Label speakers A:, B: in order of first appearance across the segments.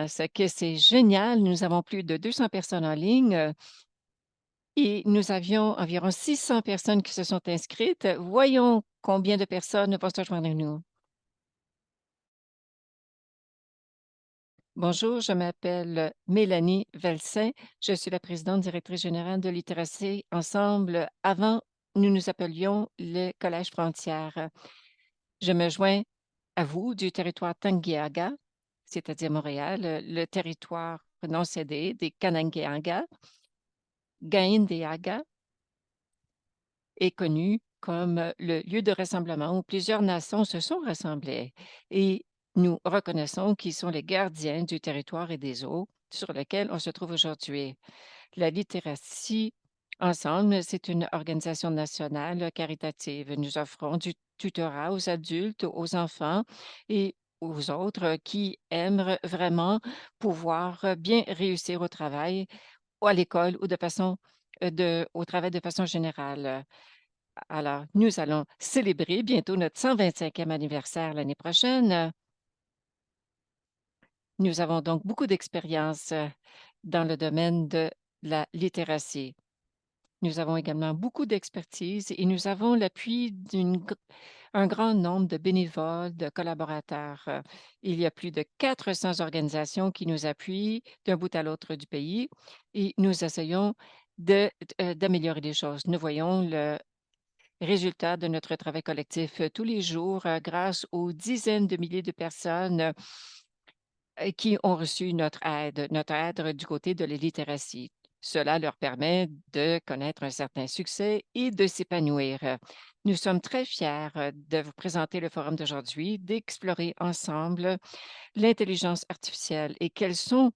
A: Ce que c'est génial. Nous avons plus de 200 personnes en ligne, et nous avions environ 600 personnes qui se sont inscrites. Voyons combien de personnes vont se joindre à nous. Bonjour, je m'appelle Mélanie Velsin. Je suis la présidente directrice générale de Littératie Ensemble. Avant, nous nous appelions le Collège Frontières. Je me joins à vous du territoire Tanghiaga, c'est-à-dire Montréal, le territoire non cédé des Kananguéanga. Gaïndéaga est connu comme le lieu de rassemblement où plusieurs nations se sont rassemblées et nous reconnaissons qu'ils sont les gardiens du territoire et des eaux sur lesquels on se trouve aujourd'hui. La littératie ensemble, c'est une organisation nationale caritative. Nous offrons du tutorat aux adultes, aux enfants et aux autres qui aiment vraiment pouvoir bien réussir au travail ou à l'école ou de façon au travail de façon générale. Alors, nous allons célébrer bientôt notre 125e anniversaire l'année prochaine. Nous avons donc beaucoup d'expérience dans le domaine de la littératie. Nous avons également beaucoup d'expertise et nous avons l'appui d'un grand nombre de bénévoles, de collaborateurs. Il y a plus de 400 organisations qui nous appuient d'un bout à l'autre du pays et nous essayons d'améliorer les choses. Nous voyons le résultat de notre travail collectif tous les jours grâce aux dizaines de milliers de personnes qui ont reçu notre aide du côté de la littératie. Cela leur permet de connaître un certain succès et de s'épanouir. Nous sommes très fiers de vous présenter le forum d'aujourd'hui, d'explorer ensemble l'intelligence artificielle et quels sont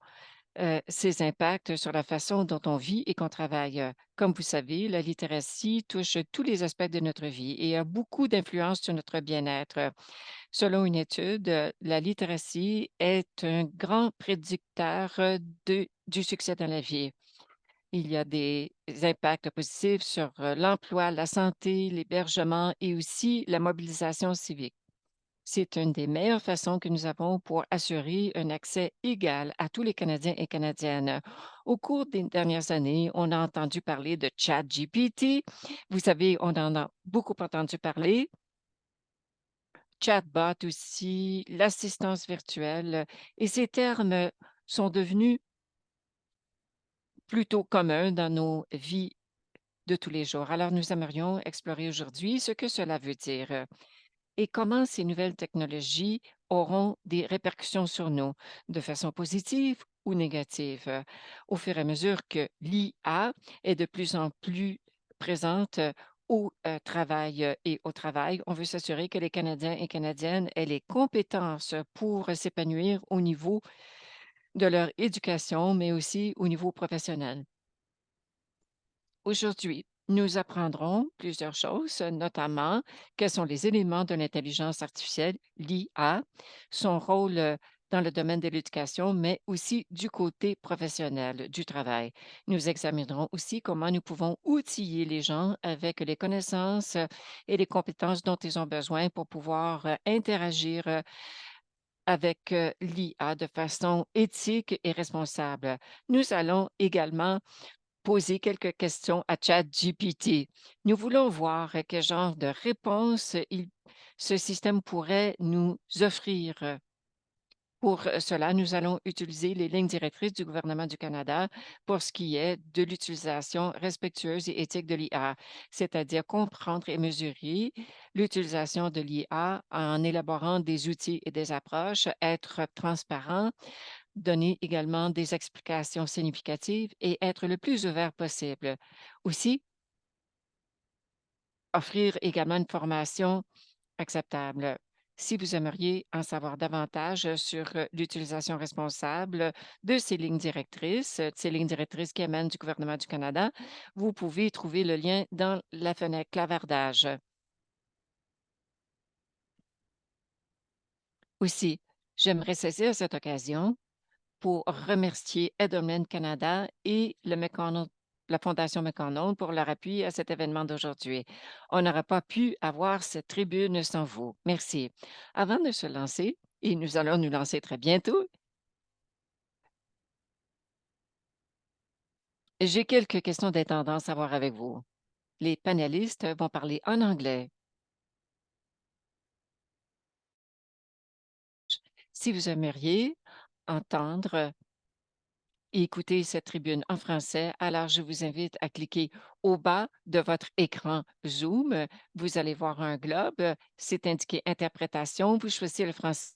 A: ses impacts sur la façon dont on vit et qu'on travaille. Comme vous savez, la littératie touche tous les aspects de notre vie et a beaucoup d'influence sur notre bien-être. Selon une étude, la littératie est un grand prédicteur du succès dans la vie. Il y a des impacts positifs sur l'emploi, la santé, l'hébergement et aussi la mobilisation civique. C'est une des meilleures façons que nous avons pour assurer un accès égal à tous les Canadiens et Canadiennes. Au cours des dernières années, on a entendu parler de ChatGPT. Vous savez, on en a beaucoup entendu parler. Chatbot aussi, l'assistance virtuelle, et ces termes sont devenus plutôt communs dans nos vies de tous les jours. Alors, nous aimerions explorer aujourd'hui ce que cela veut dire et comment ces nouvelles technologies auront des répercussions sur nous, de façon positive ou négative, au fur et à mesure que l'IA est de plus en plus présente au travail et au travail. On veut s'assurer que les Canadiens et Canadiennes aient les compétences pour s'épanouir au niveau de leur éducation, mais aussi au niveau professionnel. Aujourd'hui, nous apprendrons plusieurs choses, notamment quels sont les éléments de l'intelligence artificielle, l'IA, son rôle dans le domaine de l'éducation, mais aussi du côté professionnel du travail. Nous examinerons aussi comment nous pouvons outiller les gens avec les connaissances et les compétences dont ils ont besoin pour pouvoir interagir avec l'IA de façon éthique et responsable. Nous allons également poser quelques questions à ChatGPT. Nous voulons voir quel genre de réponse ce système pourrait nous offrir. Pour cela, nous allons utiliser les lignes directrices du gouvernement du Canada pour ce qui est de l'utilisation respectueuse et éthique de l'IA, c'est-à-dire comprendre et mesurer l'utilisation de l'IA en élaborant des outils et des approches, être transparent, donner également des explications significatives et être le plus ouvert possible. Aussi, offrir également une formation acceptable. Si vous aimeriez en savoir davantage sur l'utilisation responsable de ces lignes directrices, ces lignes directrices qui émanent du gouvernement du Canada, vous pouvez trouver le lien dans la fenêtre clavardage. Aussi, j'aimerais saisir cette occasion pour remercier Edelman Canada et la Fondation McConnell pour leur appui à cet événement d'aujourd'hui. On n'aurait pas pu avoir cette tribune sans vous. Merci. Avant de se lancer, et nous allons nous lancer très bientôt, J'ai quelques questions d'intendance à voir avec vous. Les panélistes vont parler en anglais. Si vous aimeriez entendre et écouter cette tribune en français, alors je vous invite à cliquer au bas de votre écran Zoom. Vous allez voir un globe, c'est indiqué interprétation. Vous choisissez le français.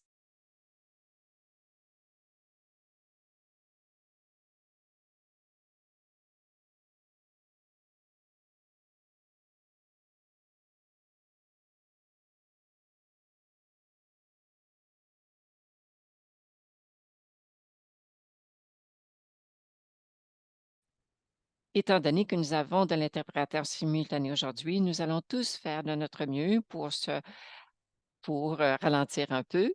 A: Étant donné que nous avons de l'interprétation simultanée aujourd'hui, nous allons tous faire de notre mieux pour ralentir un peu,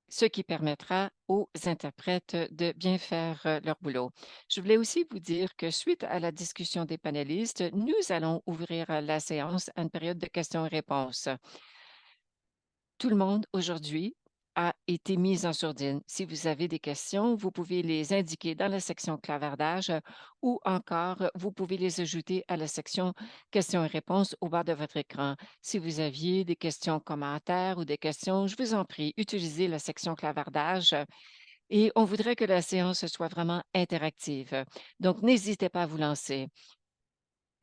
A: ce qui permettra aux interprètes de bien faire leur boulot. Je voulais aussi vous dire que suite à la discussion des panélistes, nous allons ouvrir la séance à une période de questions et réponses. Tout le monde aujourd'hui a été mis en sourdine. Si vous avez des questions, vous pouvez les indiquer dans la section clavardage ou encore vous pouvez les ajouter à la section questions et réponses au bas de votre écran. Si vous aviez des questions, commentaires ou des questions, je vous en prie, utilisez la section clavardage et on voudrait que la séance soit vraiment interactive. Donc, n'hésitez pas à vous lancer.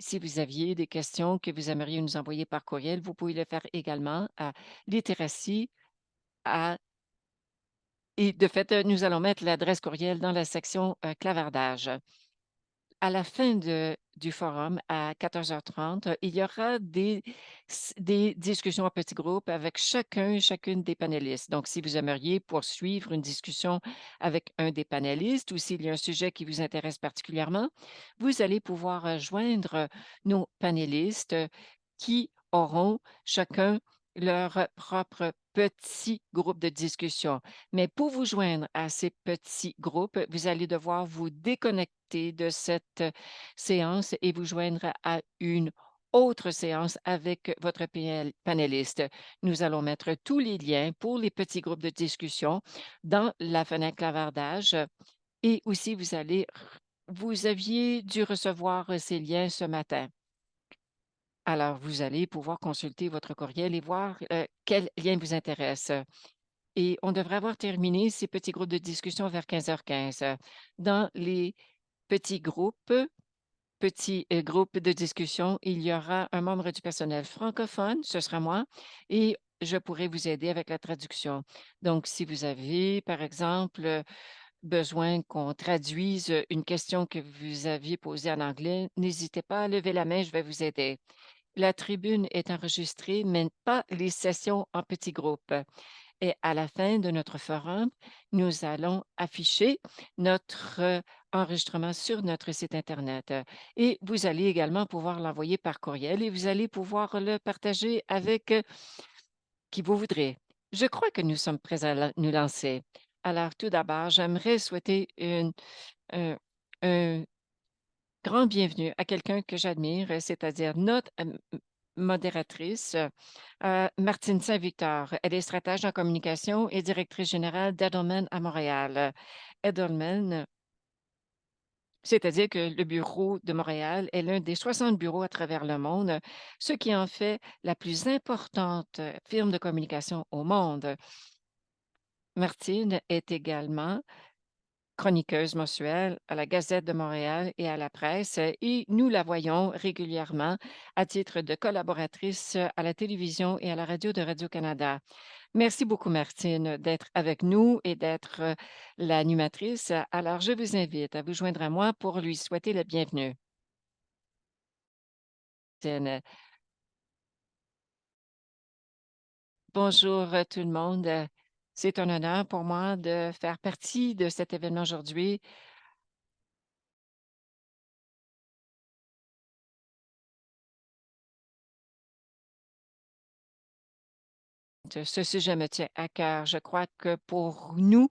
A: Si vous aviez des questions que vous aimeriez nous envoyer par courriel, vous pouvez le faire également à littératie à et de fait, nous allons mettre l'adresse courriel dans la section, clavardage. À la fin du forum, à 14h30, il y aura des discussions en petits groupes avec chacune des panélistes. Donc, si vous aimeriez poursuivre une discussion avec un des panélistes ou s'il y a un sujet qui vous intéresse particulièrement, vous allez pouvoir, joindre nos panélistes, qui auront chacun leur propre petit groupe de discussion. Mais pour vous joindre à ces petits groupes, vous allez devoir vous déconnecter de cette séance et vous joindre à une autre séance avec votre panéliste. Nous allons mettre tous les liens pour les petits groupes de discussion dans la fenêtre clavardage et aussi vous aviez dû recevoir ces liens ce matin. Alors, vous allez pouvoir consulter votre courriel et voir quel lien vous intéresse. Et on devrait avoir terminé ces petits groupes de discussion vers 15h15. Dans les petits groupes, groupes de discussion, il y aura un membre du personnel francophone, ce sera moi, et je pourrai vous aider avec la traduction. Donc, si vous avez, par exemple, besoin qu'on traduise une question que vous aviez posée en anglais, n'hésitez pas à lever la main, je vais vous aider. La tribune est enregistrée, mais pas les sessions en petits groupes. Et à la fin de notre forum, nous allons afficher notre enregistrement sur notre site Internet. Et vous allez également pouvoir l'envoyer par courriel et vous allez pouvoir le partager avec qui vous voudrez. Je crois que nous sommes prêts à nous lancer. Alors, tout d'abord, j'aimerais souhaiter un grand bienvenue à quelqu'un que j'admire, c'est-à-dire notre modératrice, Martine Saint-Victor. Elle est stratège en communication et directrice générale d'Edelman à Montréal. Edelman, c'est-à-dire que le bureau de Montréal est l'un des 60 bureaux à travers le monde, ce qui en fait la plus importante firme de communication au monde. Martine est également chroniqueuse mensuelle à la Gazette de Montréal et à la presse, et nous la voyons régulièrement à titre de collaboratrice à la télévision et à la radio de Radio-Canada. Merci beaucoup, Martine, d'être avec nous et d'être l'animatrice. Alors, je vous invite à vous joindre à moi pour lui souhaiter la bienvenue. Martine. Bonjour tout le monde. C'est un honneur pour moi de faire partie de cet événement aujourd'hui. Ce sujet me tient à cœur. Je crois que pour nous,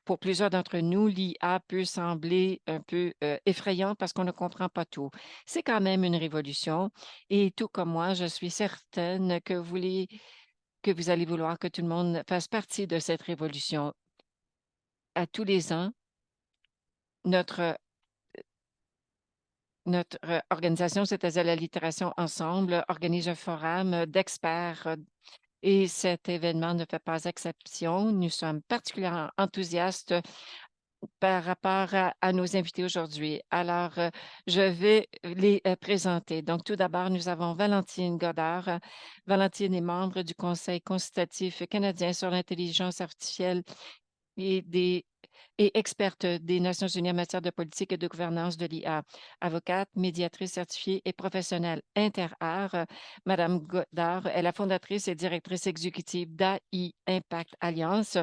A: pour plusieurs d'entre nous, l'IA peut sembler un peu effrayant parce qu'on ne comprend pas tout. C'est quand même une révolution et tout comme moi, je suis certaine que vous allez vouloir que tout le monde fasse partie de cette révolution. À tous les ans, notre Notre organisation, c'est-à-dire la Littération Ensemble, organise un forum d'experts et cet événement ne fait pas exception. Nous sommes particulièrement enthousiastes par rapport à nos invités aujourd'hui. Alors, je vais les présenter. Donc, tout d'abord, nous avons Valentine Godard. Valentine est membre du Conseil consultatif canadien sur l'intelligence artificielle et des et experte des Nations unies en matière de politique et de gouvernance de l'IA. Avocate, médiatrice certifiée et professionnelle inter-art, Madame Godard est la fondatrice et directrice exécutive d'AI Impact Alliance,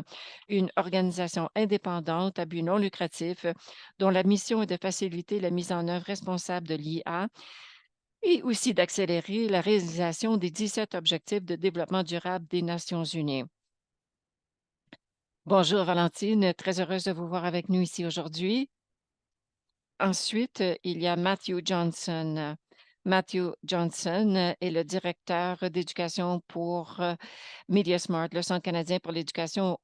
A: une organisation indépendante à but non lucratif dont la mission est de faciliter la mise en œuvre responsable de l'IA et aussi d'accélérer la réalisation des 17 objectifs de développement durable des Nations unies. Bonjour Valentine, très heureuse de vous voir avec nous ici aujourd'hui. Ensuite, il y a Matthew Johnson. Matthew Johnson est le directeur d'éducation pour MediaSmart, le Centre canadien pour l'éducation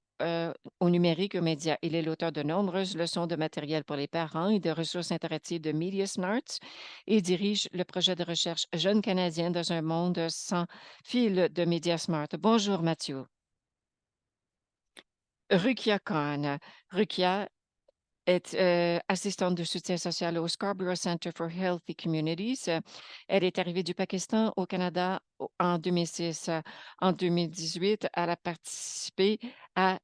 A: au numérique et aux médias. Il est l'auteur de nombreuses leçons de matériel pour les parents et de ressources interactives de MediaSmart et dirige le projet de recherche Jeunes Canadiens dans un monde sans fil de MediaSmart. Bonjour Matthew. Rukia Khan. Rukia est assistante de soutien social au Scarborough Center for Healthy Communities. Elle est arrivée du Pakistan au Canada en 2006. En 2018, elle a participé à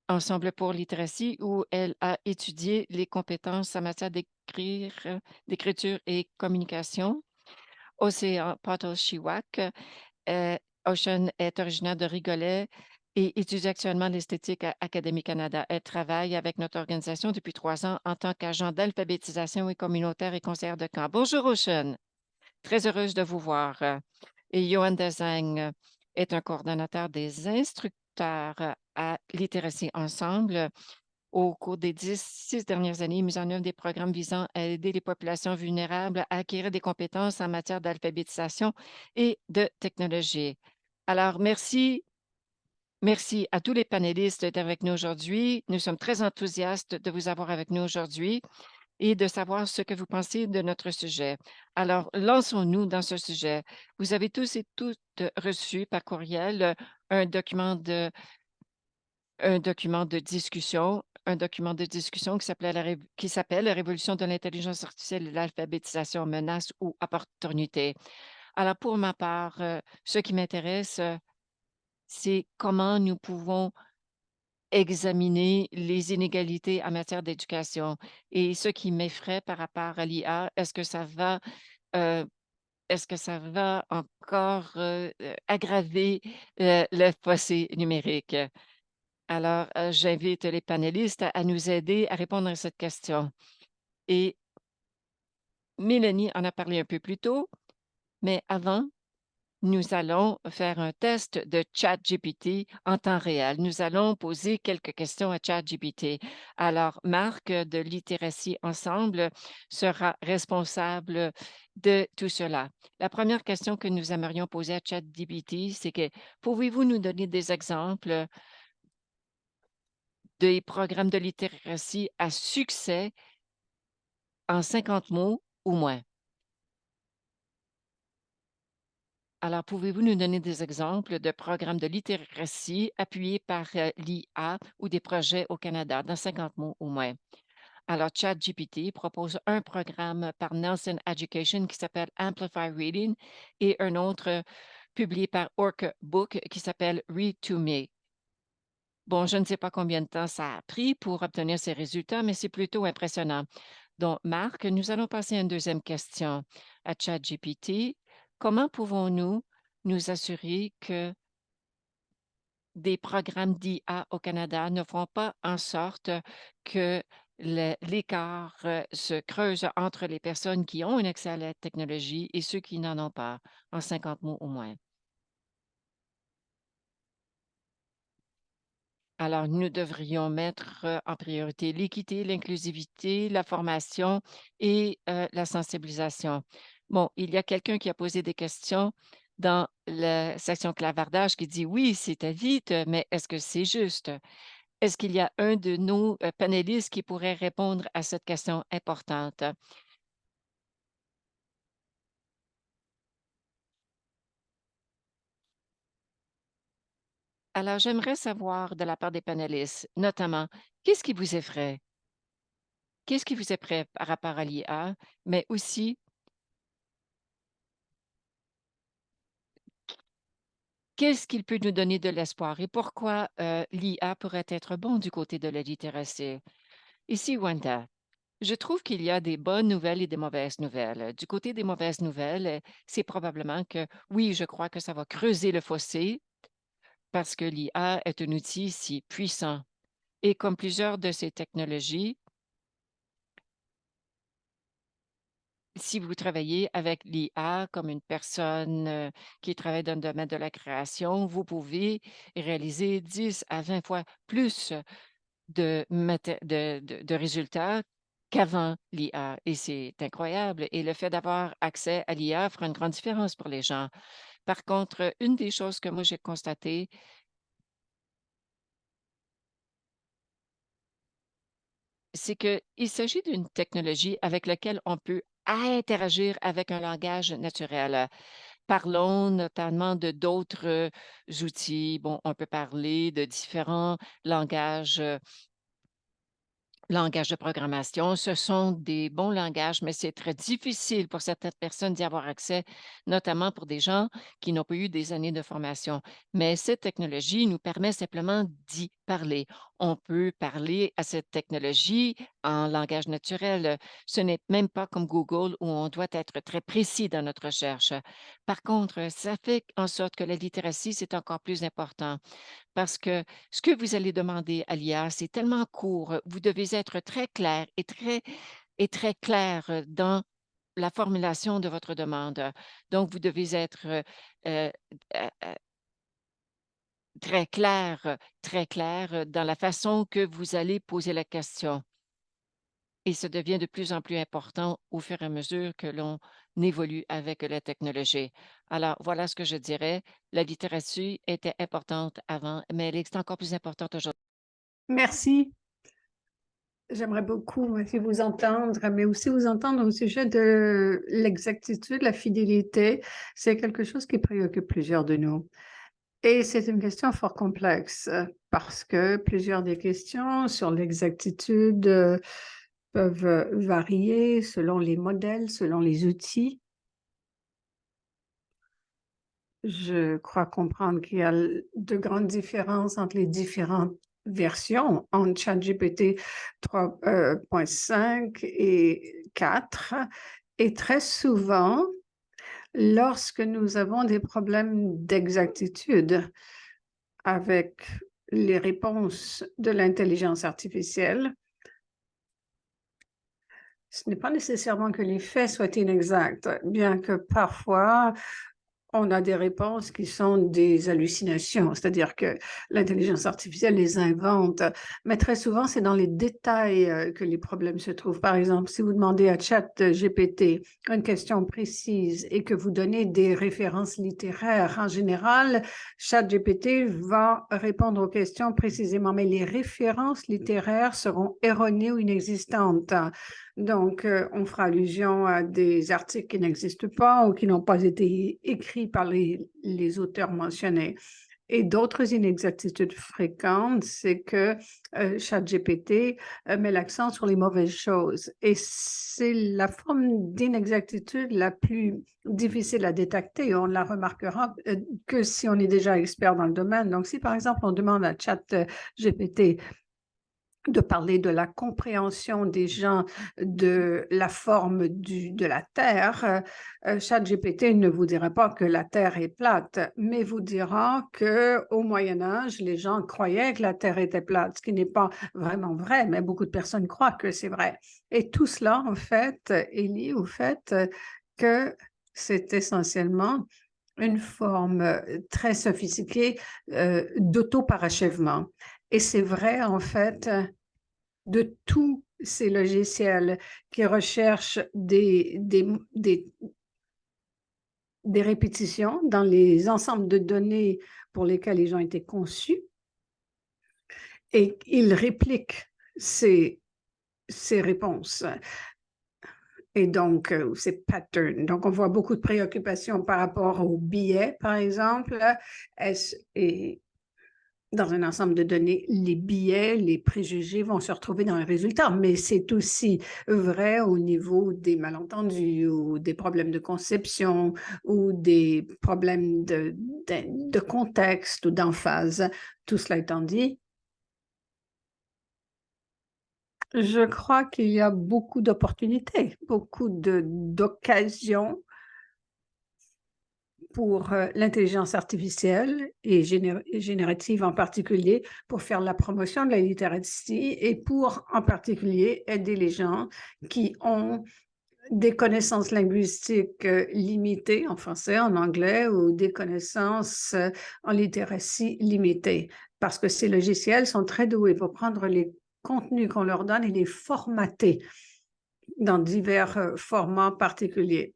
A: Ensemble pour littératie où elle a étudié les compétences en matière d'écriture et communication. Océan Pottle-Chiwak. Ocean est originaire de Rigolet et étudie actuellement l'esthétique à Académie Canada. Elle travaille avec notre organisation depuis 3 ans en tant qu'agent d'alphabétisation et communautaire et conseillère de camp. Bonjour Ocean, très heureuse de vous voir. Et Johan Dezang est un coordonnateur des instructeurs à Littératie Ensemble. Au cours des 6 dernières années, mis en œuvre des programmes visant à aider les populations vulnérables à acquérir des compétences en matière d'alphabétisation et de technologie. Alors, merci à tous les panélistes d'être avec nous aujourd'hui. Nous sommes très enthousiastes de vous avoir avec nous aujourd'hui et de savoir ce que vous pensez de notre sujet. Alors, lançons-nous dans ce sujet. Vous avez tous et toutes reçu par courriel un document de discussion qui s'appelle «La révolution de l'intelligence artificielle et de l'alphabétisation, menace ou opportunité». Alors pour ma part, ce qui m'intéresse, c'est comment nous pouvons examiner les inégalités en matière d'éducation et ce qui m'effraie par rapport à l'IA, heu, est-ce que ça va encore, aggraver, le fossé numérique? Alors, j'invite les panélistes à nous aider à répondre à cette question et Mélanie en a parlé un peu plus tôt, mais avant, nous allons faire un test de ChatGPT en temps réel. Nous allons poser quelques questions à ChatGPT. Alors, Marc de Littératie Ensemble sera responsable de tout cela. La première question que nous aimerions poser à ChatGPT, c'est que pouvez-vous nous donner des exemples des programmes de littératie à succès en 50 mots ou moins. Alors, pouvez-vous nous donner des exemples de programmes de littératie appuyés par l'IA ou des projets au Canada dans 50 mots ou moins? Alors, ChatGPT propose un programme par Nelson Education qui s'appelle Amplify Reading et un autre publié par Orkbook qui s'appelle Read to Me. Bon, je ne sais pas combien de temps ça a pris pour obtenir ces résultats, mais c'est plutôt impressionnant. Donc, Marc, nous allons passer à une deuxième question à ChatGPT. Comment pouvons-nous nous assurer que des programmes d'IA au Canada ne font pas en sorte que l'écart se creuse entre les personnes qui ont un accès à la technologie et ceux qui n'en ont pas, en 50 mots au moins? Alors, nous devrions mettre en priorité l'équité, l'inclusivité, la formation et la sensibilisation. Bon, il y a quelqu'un qui a posé des questions dans la section clavardage qui dit: «Oui, c'est à vite, mais est-ce que c'est juste?» Est-ce qu'il y a un de nos panélistes qui pourrait répondre à cette question importante? Alors, j'aimerais savoir de la part des panélistes, notamment, qu'est-ce qui vous effraie? Qu'est-ce qui vous effraie par rapport à l'IA? Mais aussi, qu'est-ce qu'il peut nous donner de l'espoir et pourquoi, l'IA pourrait être bon du côté de la littératie? Ici Wanda. Je trouve qu'il y a des bonnes nouvelles et des mauvaises nouvelles. Du côté des mauvaises nouvelles, c'est probablement que oui, je crois que ça va creuser le fossé parce que l'IA est un outil si puissant et comme plusieurs de ces technologies, si vous travaillez avec l'IA comme une personne, qui travaille dans le domaine de la création, vous pouvez réaliser 10 à 20 fois plus de résultats qu'avant l'IA et c'est incroyable et le fait d'avoir accès à l'IA fera une grande différence pour les gens. Par contre, une des choses que moi j'ai constatées, c'est qu'il s'agit d'une technologie avec laquelle on peut interagir avec un langage naturel. Parlons notamment de d'autres, outils. Bon, on peut parler de différents langages, langage de programmation, ce sont des bons langages, mais c'est très difficile pour certaines personnes d'y avoir accès, notamment pour des gens qui n'ont pas eu des années de formation. Mais cette technologie nous permet simplement d'y parler. On peut parler à cette technologie en langage naturel. Ce n'est même pas comme Google où on doit être très précis dans notre recherche. Par contre, ça fait en sorte que la littératie, c'est encore plus important. Parce que ce que vous allez demander à l'IA, c'est tellement court, vous devez être très clair et très clair, dans la formulation de votre demande. Donc vous devez être, heu heu, très clair, dans la façon que vous allez poser la question et ça devient de plus en plus important au fur et à mesure que l'on évolue avec la technologie. Alors voilà ce que je dirais. La littératie était importante avant, mais elle est encore plus importante aujourd'hui.
B: Merci. J'aimerais beaucoup aussi vous entendre, mais aussi vous entendre au sujet de l'exactitude, la fidélité. C'est quelque chose qui préoccupe plusieurs de nous. Et c'est une question fort complexe parce que plusieurs des questions sur l'exactitude peuvent varier selon les modèles, selon les outils. Je crois comprendre qu'il y a de grandes différences entre les différentes versions, entre ChatGPT 3.5 et 4. Et très souvent, lorsque nous avons des problèmes d'exactitude avec les réponses de l'intelligence artificielle, ce n'est pas nécessairement que les faits soient inexacts, bien que parfois on a des réponses qui sont des hallucinations, c'est-à-dire que l'intelligence artificielle les invente, mais très souvent, c'est dans les détails que les problèmes se trouvent. Par exemple, si vous demandez à ChatGPT une question précise et que vous donnez des références littéraires, en général, ChatGPT va répondre aux questions précisément, mais les références littéraires seront erronées ou inexistantes. Donc, on fera allusion à des articles qui n'existent pas ou qui n'ont pas été écrits par les auteurs mentionnés. Et d'autres inexactitudes fréquentes, c'est que ChatGPT met l'accent sur les mauvaises choses. Et c'est la forme d'inexactitude la plus difficile à détecter. On la remarquera que si on est déjà expert dans le domaine. Donc, si par exemple on demande à ChatGPT de parler de la compréhension des gens de la forme de la Terre, ChatGPT ne vous dira pas que la Terre est plate, mais vous dira qu'au Moyen Âge, les gens croyaient que la Terre était plate, ce qui n'est pas vraiment vrai, mais beaucoup de personnes croient que c'est vrai. Et tout cela, en fait, est lié au fait que c'est essentiellement une forme très sophistiquée d'auto-parachèvement. Et c'est vrai, en fait, de tous ces logiciels qui recherchent des répétitions dans les ensembles de données pour lesquels ils ont été conçus et ils répliquent ces réponses. Et donc, ces patterns. Donc, on voit beaucoup de préoccupations par rapport aux billets, par exemple. Et dans un ensemble de données, les biais, les préjugés vont se retrouver dans les résultats, mais c'est aussi vrai au niveau des malentendus ou des problèmes de conception ou des problèmes de contexte ou d'emphase. Tout cela étant dit, je crois qu'il y a beaucoup d'opportunités, beaucoup d'occasions pour l'intelligence artificielle et générative en particulier, pour faire la promotion de la littératie et pour en particulier aider les gens qui ont des connaissances linguistiques limitées en français, en anglais, ou des connaissances en littératie limitées. Parce que ces logiciels sont très doués pour prendre les contenus qu'on leur donne et les formater dans divers formats particuliers,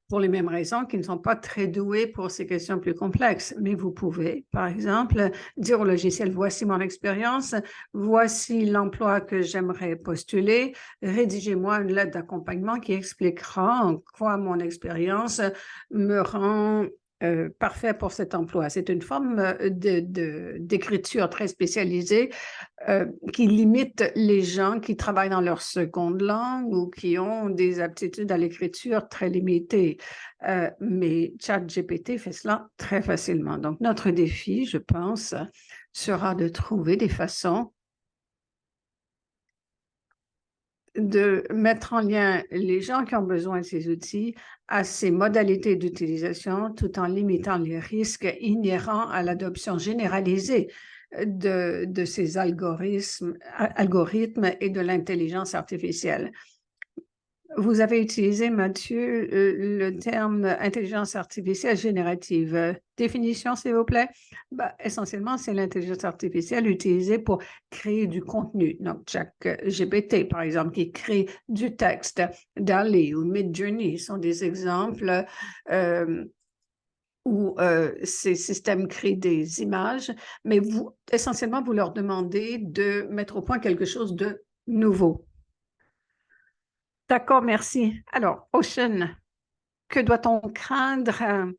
B: pour les mêmes raisons qu'ils ne sont pas très doués pour ces questions plus complexes. Mais vous pouvez, par exemple, dire au logiciel, voici mon expérience, voici l'emploi que j'aimerais postuler, rédigez-moi une lettre d'accompagnement qui expliquera en quoi mon expérience me rend parfait pour cet emploi. C'est une forme d'écriture très spécialisée qui limite les gens qui travaillent dans leur seconde langue ou qui ont des aptitudes à l'écriture très limitées. Mais ChatGPT fait cela très facilement. Donc, notre défi, je pense, sera de trouver des façons de mettre en lien les gens qui ont besoin de ces outils à ces modalités d'utilisation tout en limitant les risques inhérents à l'adoption généralisée de ces algorithmes et de l'intelligence artificielle. Vous avez utilisé, Mathieu, le terme intelligence artificielle générative. Définition, s'il vous plaît? Essentiellement, c'est l'intelligence artificielle utilisée pour créer du contenu. Donc, ChatGPT, par exemple, qui crée du texte. DALL-E ou Midjourney sont des exemples où ces systèmes créent des images, mais essentiellement, vous leur demandez de mettre au point quelque chose de nouveau. D'accord, merci. Alors, Ocean, que doit-on craindre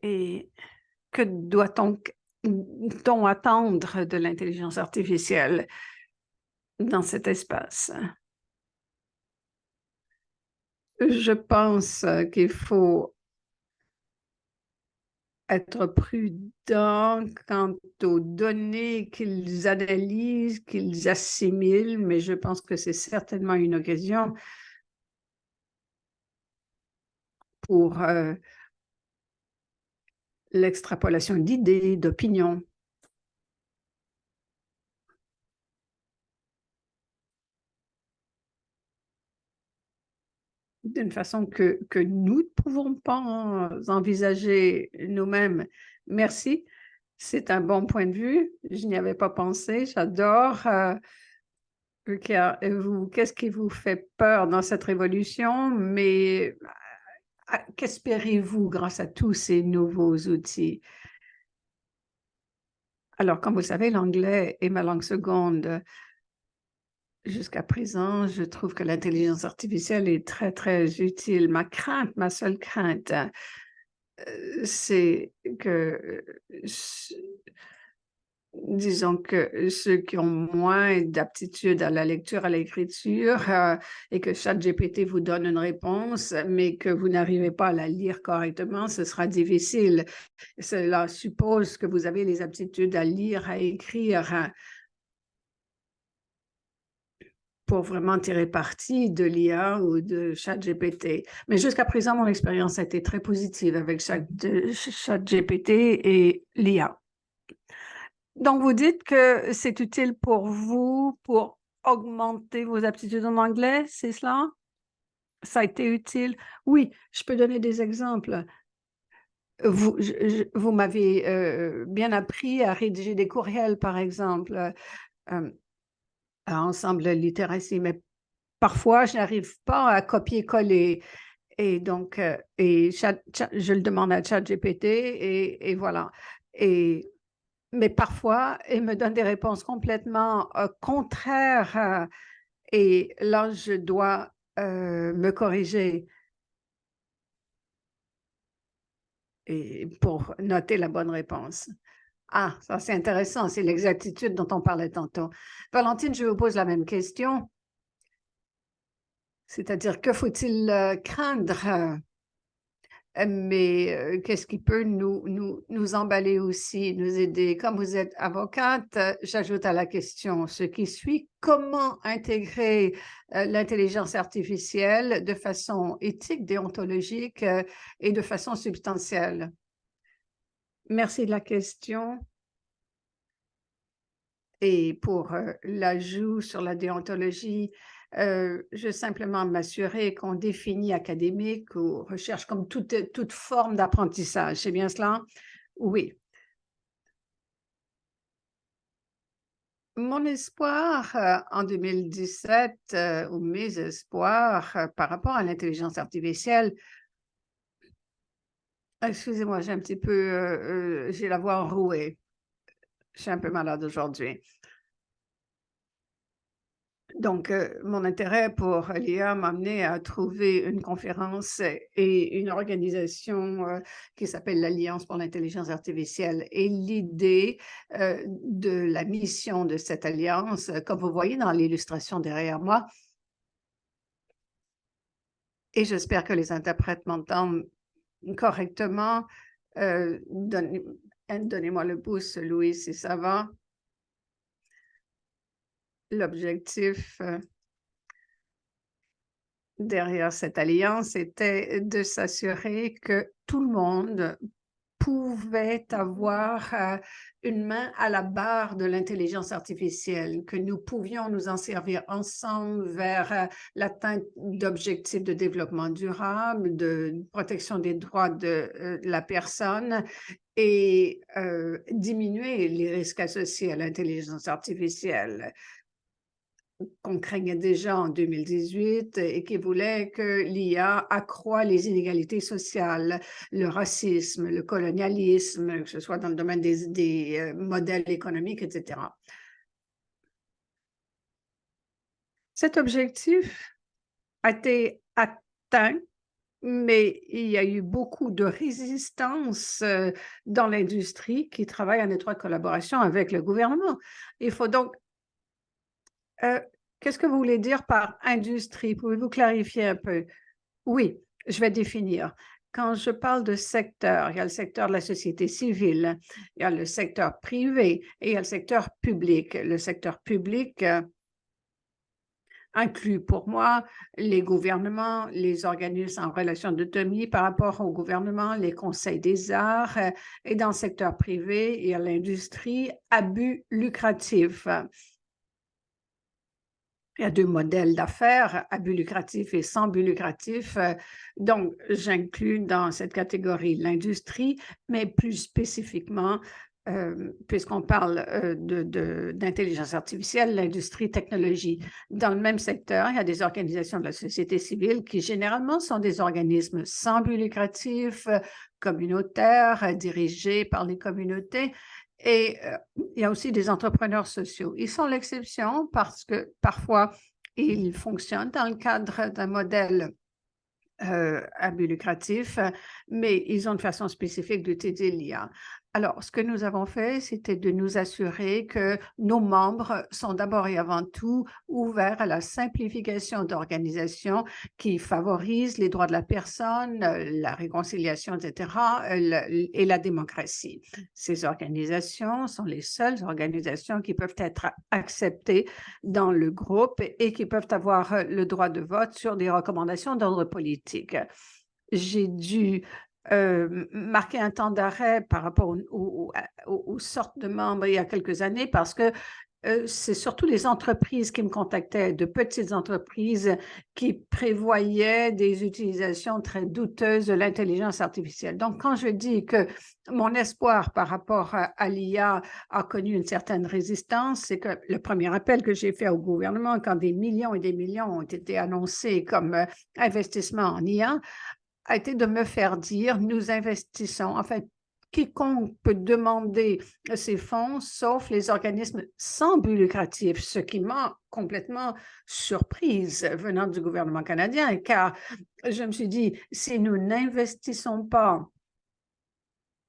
B: et que doit-on attendre de l'intelligence artificielle dans cet espace? Je pense qu'il faut être prudent quant aux données qu'ils analysent, qu'ils assimilent, mais je pense que c'est certainement une occasion pour l'extrapolation d'idées, d'opinions. D'une façon que nous ne pouvons pas envisager nous-mêmes. Merci. C'est un bon point de vue. Je n'y avais pas pensé. J'adore. Qu'est-ce qui vous fait peur dans cette révolution? Mais qu'espérez-vous grâce à tous ces nouveaux outils? Alors, comme vous le savez, l'anglais est ma langue seconde. Jusqu'à présent, je trouve que l'intelligence artificielle est très, très utile. Ma seule crainte, c'est que, disons que ceux qui ont moins d'aptitude à la lecture, à l'écriture, et que ChatGPT vous donne une réponse, mais que vous n'arrivez pas à la lire correctement, ce sera difficile. Cela suppose que vous avez les aptitudes à lire, à écrire, pour vraiment tirer parti de l'IA ou de ChatGPT. Mais jusqu'à présent, mon expérience a été très positive avec ChatGPT et l'IA. Donc, vous dites que c'est utile pour vous pour augmenter vos aptitudes en anglais, c'est cela? Ça a été utile? Oui, je peux donner des exemples. Vous m'avez bien appris à rédiger des courriels, par exemple, à Ensemble Littératie, mais parfois, je n'arrive pas à copier-coller. Et donc, je le demande à ChatGPT et voilà. Mais parfois, il me donne des réponses complètement contraires et là, je dois me corriger pour noter la bonne réponse. Ah, ça c'est intéressant, c'est l'exactitude dont on parlait tantôt. Valentine, je vous pose la même question. C'est-à-dire, que faut-il craindre? Mais qu'est-ce qui peut nous emballer aussi, nous aider? Comme vous êtes avocate, j'ajoute à la question ce qui suit, comment intégrer l'intelligence artificielle de façon éthique, déontologique et de façon substantielle? Merci de la question. Et pour l'ajout sur la déontologie, je veux simplement m'assurer qu'on définit académique ou recherche comme toute forme d'apprentissage. C'est bien cela? Oui. Mon espoir en 2017, ou mes espoirs par rapport à l'intelligence artificielle, excusez-moi, j'ai un petit peu, j'ai la voix enrouée. Je suis un peu malade aujourd'hui. Donc, mon intérêt pour l'IA m'a amené à trouver une conférence et une organisation qui s'appelle l'Alliance pour l'intelligence artificielle. Et l'idée de la mission de cette alliance, comme vous voyez dans l'illustration derrière moi, et j'espère que les interprètes m'entendent correctement. Donnez-moi le pouce, Louis, si ça va. L'objectif derrière cette alliance était de s'assurer que tout le monde pouvait avoir une main à la barre de l'intelligence artificielle, que nous pouvions nous en servir ensemble vers l'atteinte d'objectifs de développement durable, de protection des droits de la personne et diminuer les risques associés à l'intelligence artificielle qu'on craignait déjà en 2018 et qui voulait que l'IA accroît les inégalités sociales, le racisme, le colonialisme, que ce soit dans le domaine des modèles économiques, etc. Cet objectif a été atteint, mais il y a eu beaucoup de résistance dans l'industrie qui travaille en étroite collaboration avec le gouvernement. Il faut donc qu'est-ce que vous voulez dire par industrie? Pouvez-vous clarifier un peu? Oui, je vais définir. Quand je parle de secteur, il y a le secteur de la société civile, il y a le secteur privé et il y a le secteur public. Le secteur public inclut pour moi les gouvernements, les organismes en relation d'autonomie par rapport au gouvernement, les conseils des arts, et dans le secteur privé, il y a l'industrie à but lucratif. Il y a deux modèles d'affaires, à but lucratif et sans but lucratif. Donc, j'inclus dans cette catégorie l'industrie, mais plus spécifiquement, puisqu'on parle d'intelligence artificielle, l'industrie technologie. Dans le même secteur, il y a des organisations de la société civile qui généralement sont des organismes sans but lucratif, communautaires, dirigés par les communautés. Et il y a aussi des entrepreneurs sociaux. Ils sont l'exception parce que parfois, ils fonctionnent dans le cadre d'un modèle à but lucratif, mais ils ont une façon spécifique d'utiliser l'IA. Alors, ce que nous avons fait, c'était de nous assurer que nos membres sont d'abord et avant tout ouverts à la simplification d'organisations qui favorisent les droits de la personne, la réconciliation, etc., et la démocratie. Ces organisations sont les seules organisations qui peuvent être acceptées dans le groupe et qui peuvent avoir le droit de vote sur des recommandations d'ordre politique. J'ai dû marquer un temps d'arrêt par rapport aux sortes de membres il y a quelques années parce que c'est surtout les entreprises qui me contactaient, de petites entreprises qui prévoyaient des utilisations très douteuses de l'intelligence artificielle. Donc, quand je dis que mon espoir par rapport à l'IA a connu une certaine résistance, c'est que le premier appel que j'ai fait au gouvernement, quand des millions et des millions ont été annoncés comme investissement en IA, a été de me faire dire, nous investissons, en fait, quiconque peut demander ces fonds, sauf les organismes sans but lucratif, ce qui m'a complètement surprise venant du gouvernement canadien, car je me suis dit, si nous n'investissons pas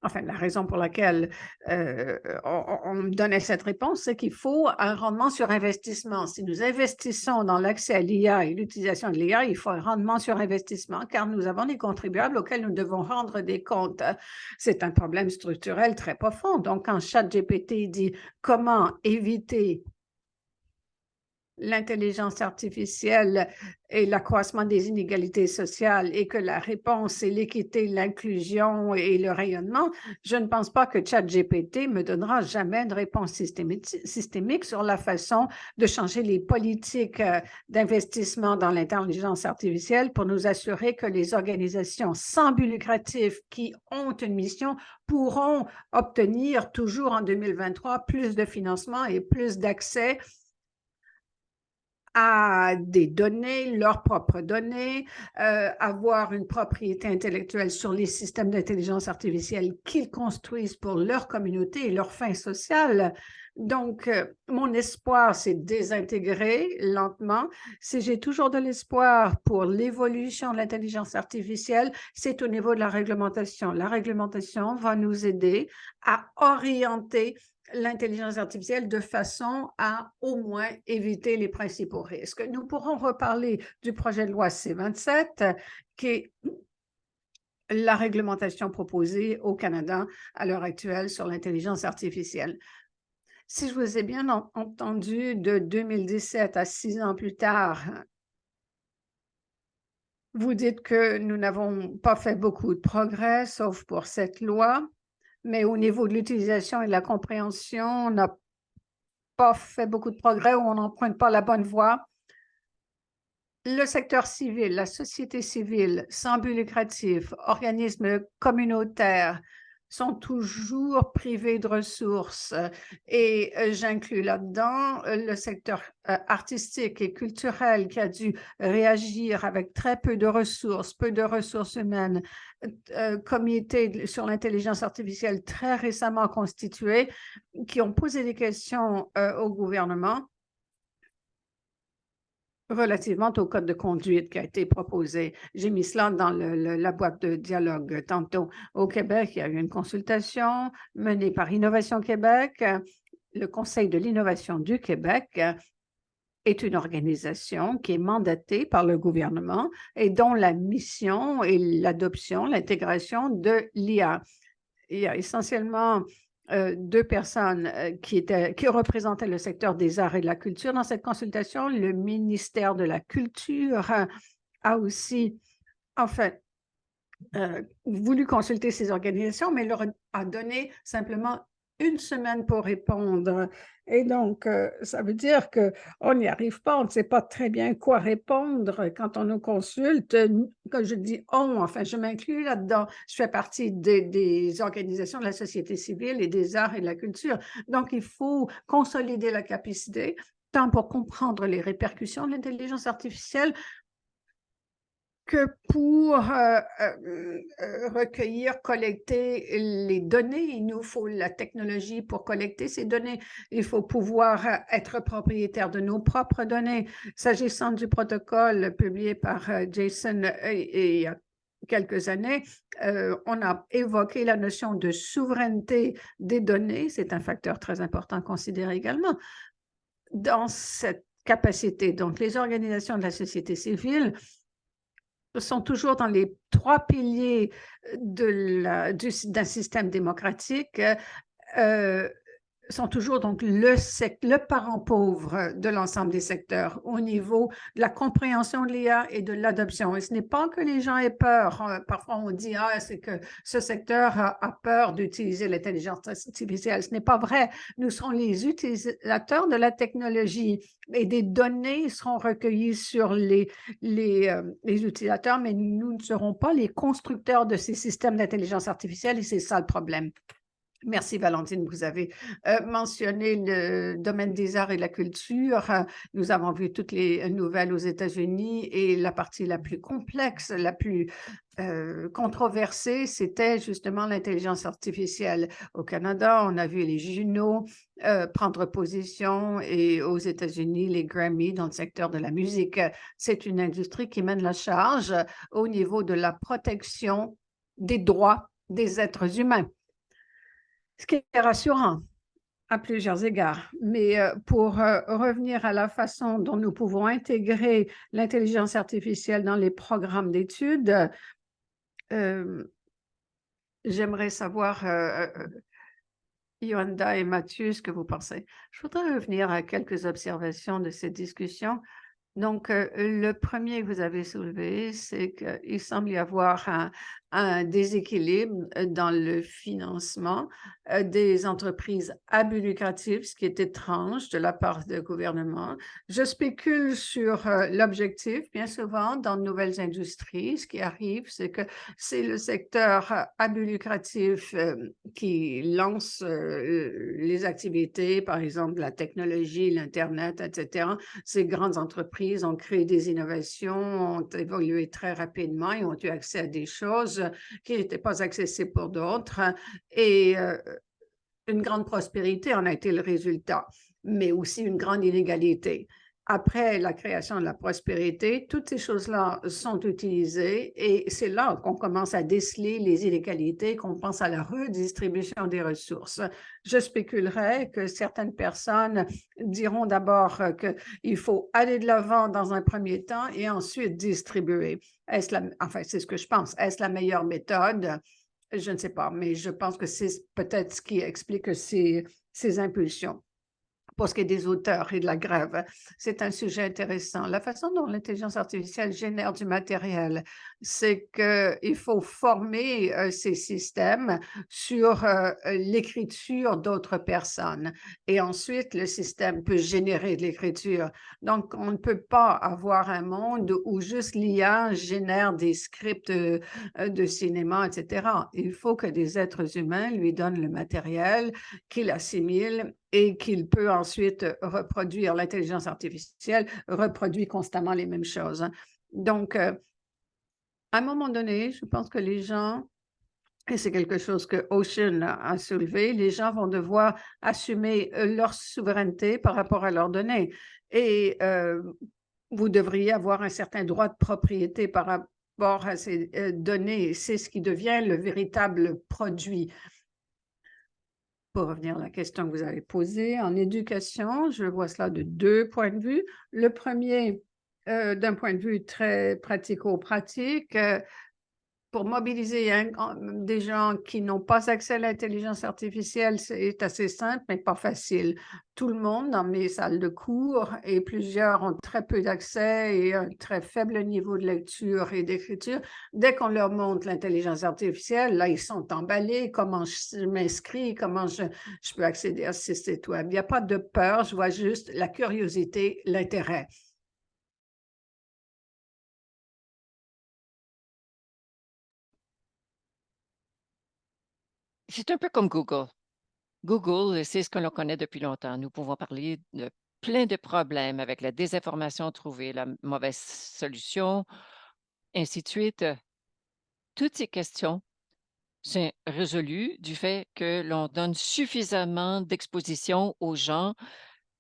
B: Enfin, la raison pour laquelle on me donnait cette réponse, c'est qu'il faut un rendement sur investissement. Si nous investissons dans l'accès à l'IA et l'utilisation de l'IA, il faut un rendement sur investissement, car nous avons des contribuables auxquels nous devons rendre des comptes. C'est un problème structurel très profond. Donc, quand ChatGPT dit comment éviter l'intelligence artificielle et l'accroissement des inégalités sociales et que la réponse est l'équité, l'inclusion et le rayonnement, je ne pense pas que ChatGPT me donnera jamais de réponse systémique sur la façon de changer les politiques d'investissement dans l'intelligence artificielle pour nous assurer que les organisations sans but lucratif qui ont une mission pourront obtenir toujours en 2023 plus de financement et plus d'accès à des données, leurs propres données, avoir une propriété intellectuelle sur les systèmes d'intelligence artificielle qu'ils construisent pour leur communauté et leurs fins sociales. Donc, mon espoir, c'est de désintégrer lentement. Si j'ai toujours de l'espoir pour l'évolution de l'intelligence artificielle, c'est au niveau de la réglementation. La réglementation va nous aider à orienter l'intelligence artificielle de façon à au moins éviter les principaux risques. Nous pourrons reparler du projet de loi C-27, qui est la réglementation proposée au Canada à l'heure actuelle sur l'intelligence artificielle. Si je vous ai bien entendu, de 2017 à 6 ans plus tard, vous dites que nous n'avons pas fait beaucoup de progrès, sauf pour cette loi, mais au niveau de l'utilisation et de la compréhension, on n'a pas fait beaucoup de progrès ou on n'emprunte pas la bonne voie. Le secteur civil, la société civile, sans but lucratif, organismes communautaires sont toujours privés de ressources et j'inclus là-dedans le secteur artistique et culturel qui a dû réagir avec très peu de ressources humaines, comité sur l'intelligence artificielle très récemment constitué qui ont posé des questions au gouvernement relativement au code de conduite qui a été proposé. J'ai mis cela dans la boîte de dialogue tantôt. Au Québec, il y a eu une consultation menée par Innovation Québec. Le Conseil de l'innovation du Québec est une organisation qui est mandatée par le gouvernement et dont la mission est l'adoption, l'intégration de l'IA. Il y a essentiellement deux personnes qui représentaient le secteur des arts et de la culture. Dans cette consultation, le ministère de la Culture a aussi, en fait, voulu consulter ces organisations, mais leur a donné simplement une semaine pour répondre. Et donc, ça veut dire qu'on n'y arrive pas, on ne sait pas très bien quoi répondre quand on nous consulte. Quand je dis on, enfin, je m'inclus là-dedans. Je fais partie des organisations de la société civile et des arts et de la culture. Donc, il faut consolider la capacité, tant pour comprendre les répercussions de l'intelligence artificielle que pour recueillir, collecter les données. Il nous faut la technologie pour collecter ces données. Il faut pouvoir être propriétaire de nos propres données. S'agissant du protocole publié par Jason il y a quelques années, on a évoqué la notion de souveraineté des données. C'est un facteur très important à considérer également. Dans cette capacité, donc les organisations de la société civile sont toujours dans les trois piliers d'un système démocratique, sont toujours donc le parent pauvre de l'ensemble des secteurs au niveau de la compréhension de l'IA et de l'adoption. Et ce n'est pas que les gens aient peur. Parfois, on dit c'est que ce secteur a peur d'utiliser l'intelligence artificielle. Ce n'est pas vrai. Nous serons les utilisateurs de la technologie et des données seront recueillies sur les utilisateurs, mais nous ne serons pas les constructeurs de ces systèmes d'intelligence artificielle et c'est ça le problème. Merci Valentine, vous avez mentionné le domaine des arts et de la culture. Nous avons vu toutes les nouvelles aux États-Unis et la partie la plus complexe, la plus controversée, c'était justement l'intelligence artificielle. Au Canada, on a vu les Juno prendre position et aux États-Unis, les Grammy dans le secteur de la musique. C'est une industrie qui mène la charge au niveau de la protection des droits des êtres humains. Ce qui est rassurant à plusieurs égards. Mais pour revenir à la façon dont nous pouvons intégrer l'intelligence artificielle dans les programmes d'études, j'aimerais savoir, Yolanda et Mathieu, ce que vous pensez. Je voudrais revenir à quelques observations de cette discussion. Donc, le premier que vous avez soulevé, c'est qu'il semble y avoir un déséquilibre dans le financement des entreprises à but lucratif, ce qui est étrange de la part du gouvernement. Je spécule sur l'objectif. Bien souvent, dans de nouvelles industries, ce qui arrive, c'est que c'est le secteur à but lucratif qui lance les activités, par exemple la technologie, l'Internet, etc. Ces grandes entreprises ont créé des innovations, ont évolué très rapidement et ont eu accès à des choses qui n'étaient pas accessibles pour d'autres. Et une grande prospérité en a été le résultat, mais aussi une grande inégalité. Après la création de la prospérité, toutes ces choses-là sont utilisées et c'est là qu'on commence à déceler les inégalités, qu'on pense à la redistribution des ressources. Je spéculerais que certaines personnes diront d'abord qu'il faut aller de l'avant dans un premier temps et ensuite distribuer. Enfin, c'est ce que je pense. Est-ce la meilleure méthode? Je ne sais pas, mais je pense que c'est peut-être ce qui explique ces impulsions. Pour ce qui est des auteurs et de la grève, c'est un sujet intéressant. La façon dont l'intelligence artificielle génère du matériel, c'est qu'il faut former ces systèmes sur l'écriture d'autres personnes. Et ensuite, le système peut générer de l'écriture. Donc, on ne peut pas avoir un monde où juste l'IA génère des scripts de cinéma, etc. Il faut que des êtres humains lui donnent le matériel, qu'il assimile et qu'il peut ensuite reproduire. L'intelligence artificielle reproduit constamment les mêmes choses. Donc, à un moment donné, je pense que les gens, et c'est quelque chose que Ocean a soulevé, les gens vont devoir assumer leur souveraineté par rapport à leurs données. Et vous devriez avoir un certain droit de propriété par rapport à ces données. C'est ce qui devient le véritable produit. Pour revenir à la question que vous avez posée, en éducation, je vois cela de deux points de vue. Le premier, d'un point de vue très pratico-pratique, pour mobiliser des gens qui n'ont pas accès à l'intelligence artificielle, c'est assez simple, mais pas facile. Tout le monde dans mes salles de cours et plusieurs ont très peu d'accès et un très faible niveau de lecture et d'écriture. Dès qu'on leur montre l'intelligence artificielle, là, ils sont emballés. Comment je m'inscris? Comment je peux accéder à ces sites web? Il n'y a pas de peur, je vois juste la curiosité, l'intérêt.
A: C'est un peu comme Google. Google, c'est ce que l'on connaît depuis longtemps. Nous pouvons parler de plein de problèmes avec la désinformation, trouver la mauvaise solution, ainsi de suite. Toutes ces questions sont résolues du fait que l'on donne suffisamment d'exposition aux gens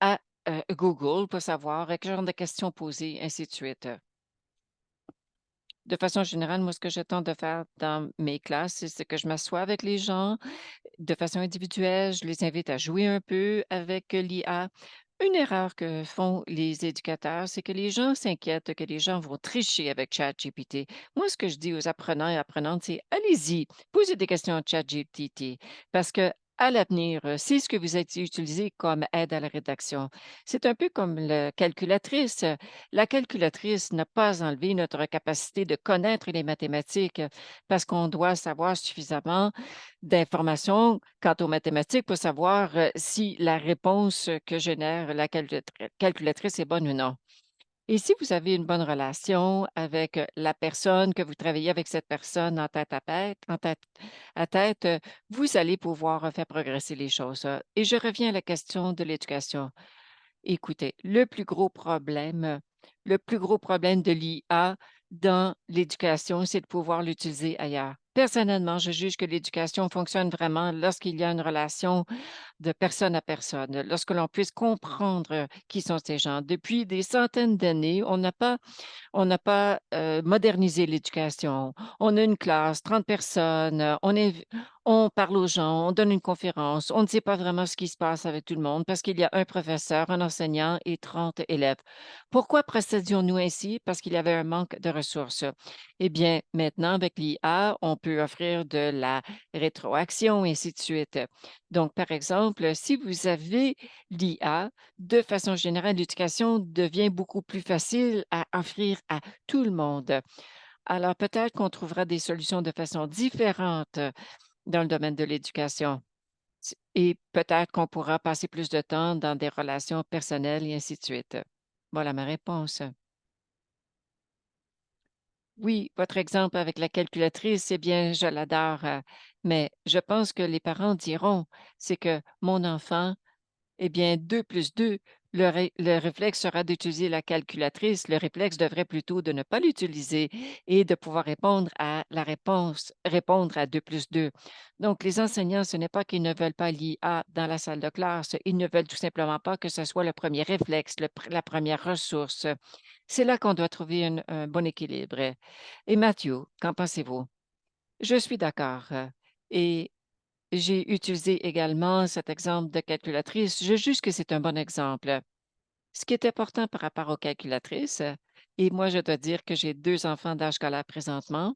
A: à Google pour savoir quel genre de questions poser, ainsi de suite. De façon générale, moi, ce que je tente de faire dans mes classes, c'est que je m'assois avec les gens de façon individuelle, je les invite à jouer un peu avec l'IA. Une erreur que font les éducateurs, c'est que les gens s'inquiètent que les gens vont tricher avec ChatGPT. Moi, ce que je dis aux apprenants et apprenantes, c'est allez-y, posez des questions à ChatGPT parce que à l'avenir, c'est ce que vous êtes utilisé comme aide à la rédaction. C'est un peu comme la calculatrice. La calculatrice n'a pas enlevé notre capacité de connaître les mathématiques parce qu'on doit savoir suffisamment d'informations quant aux mathématiques pour savoir si la réponse que génère la calculatrice est bonne ou non. Et si vous avez une bonne relation avec la personne, que vous travaillez avec cette personne en tête à tête, vous allez pouvoir faire progresser les choses. Et je reviens à la question de l'éducation. Écoutez, le plus gros problème de l'IA dans l'éducation, c'est de pouvoir l'utiliser ailleurs. Personnellement, je juge que l'éducation fonctionne vraiment lorsqu'il y a une relation de personne à personne, lorsque l'on puisse comprendre qui sont ces gens. Depuis des centaines d'années, on n'a pas modernisé l'éducation. On a une classe, 30 personnes, On parle aux gens, on donne une conférence, on ne sait pas vraiment ce qui se passe avec tout le monde parce qu'il y a un professeur, un enseignant et 30 élèves. Pourquoi procédions-nous ainsi? Parce qu'il y avait un manque de ressources. Eh bien, maintenant, avec l'IA, on peut offrir de la rétroaction et ainsi de suite. Donc, par exemple, si vous avez l'IA, de façon générale, l'éducation devient beaucoup plus facile à offrir à tout le monde. Alors, peut-être qu'on trouvera des solutions de façon différente dans le domaine de l'éducation. Et peut-être qu'on pourra passer plus de temps dans des relations personnelles et ainsi de suite. Voilà ma réponse. Oui, votre exemple avec la calculatrice, c'est bien, je l'adore, mais je pense que les parents diront, c'est que mon enfant, eh bien, 2 plus 2, le réflexe sera d'utiliser la calculatrice. Le réflexe devrait plutôt de ne pas l'utiliser et de pouvoir répondre à 2 plus 2. Donc, les enseignants, ce n'est pas qu'ils ne veulent pas l'IA dans la salle de classe, ils ne veulent tout simplement pas que ce soit le premier réflexe, la première ressource. C'est là qu'on doit trouver un bon équilibre. Et Mathieu, qu'en pensez-vous? Je suis d'accord. Et j'ai utilisé également cet exemple de calculatrice. Je juge que c'est un bon exemple. Ce qui est important par rapport aux calculatrices, et moi, je dois dire que j'ai 2 enfants d'âge scolaire présentement.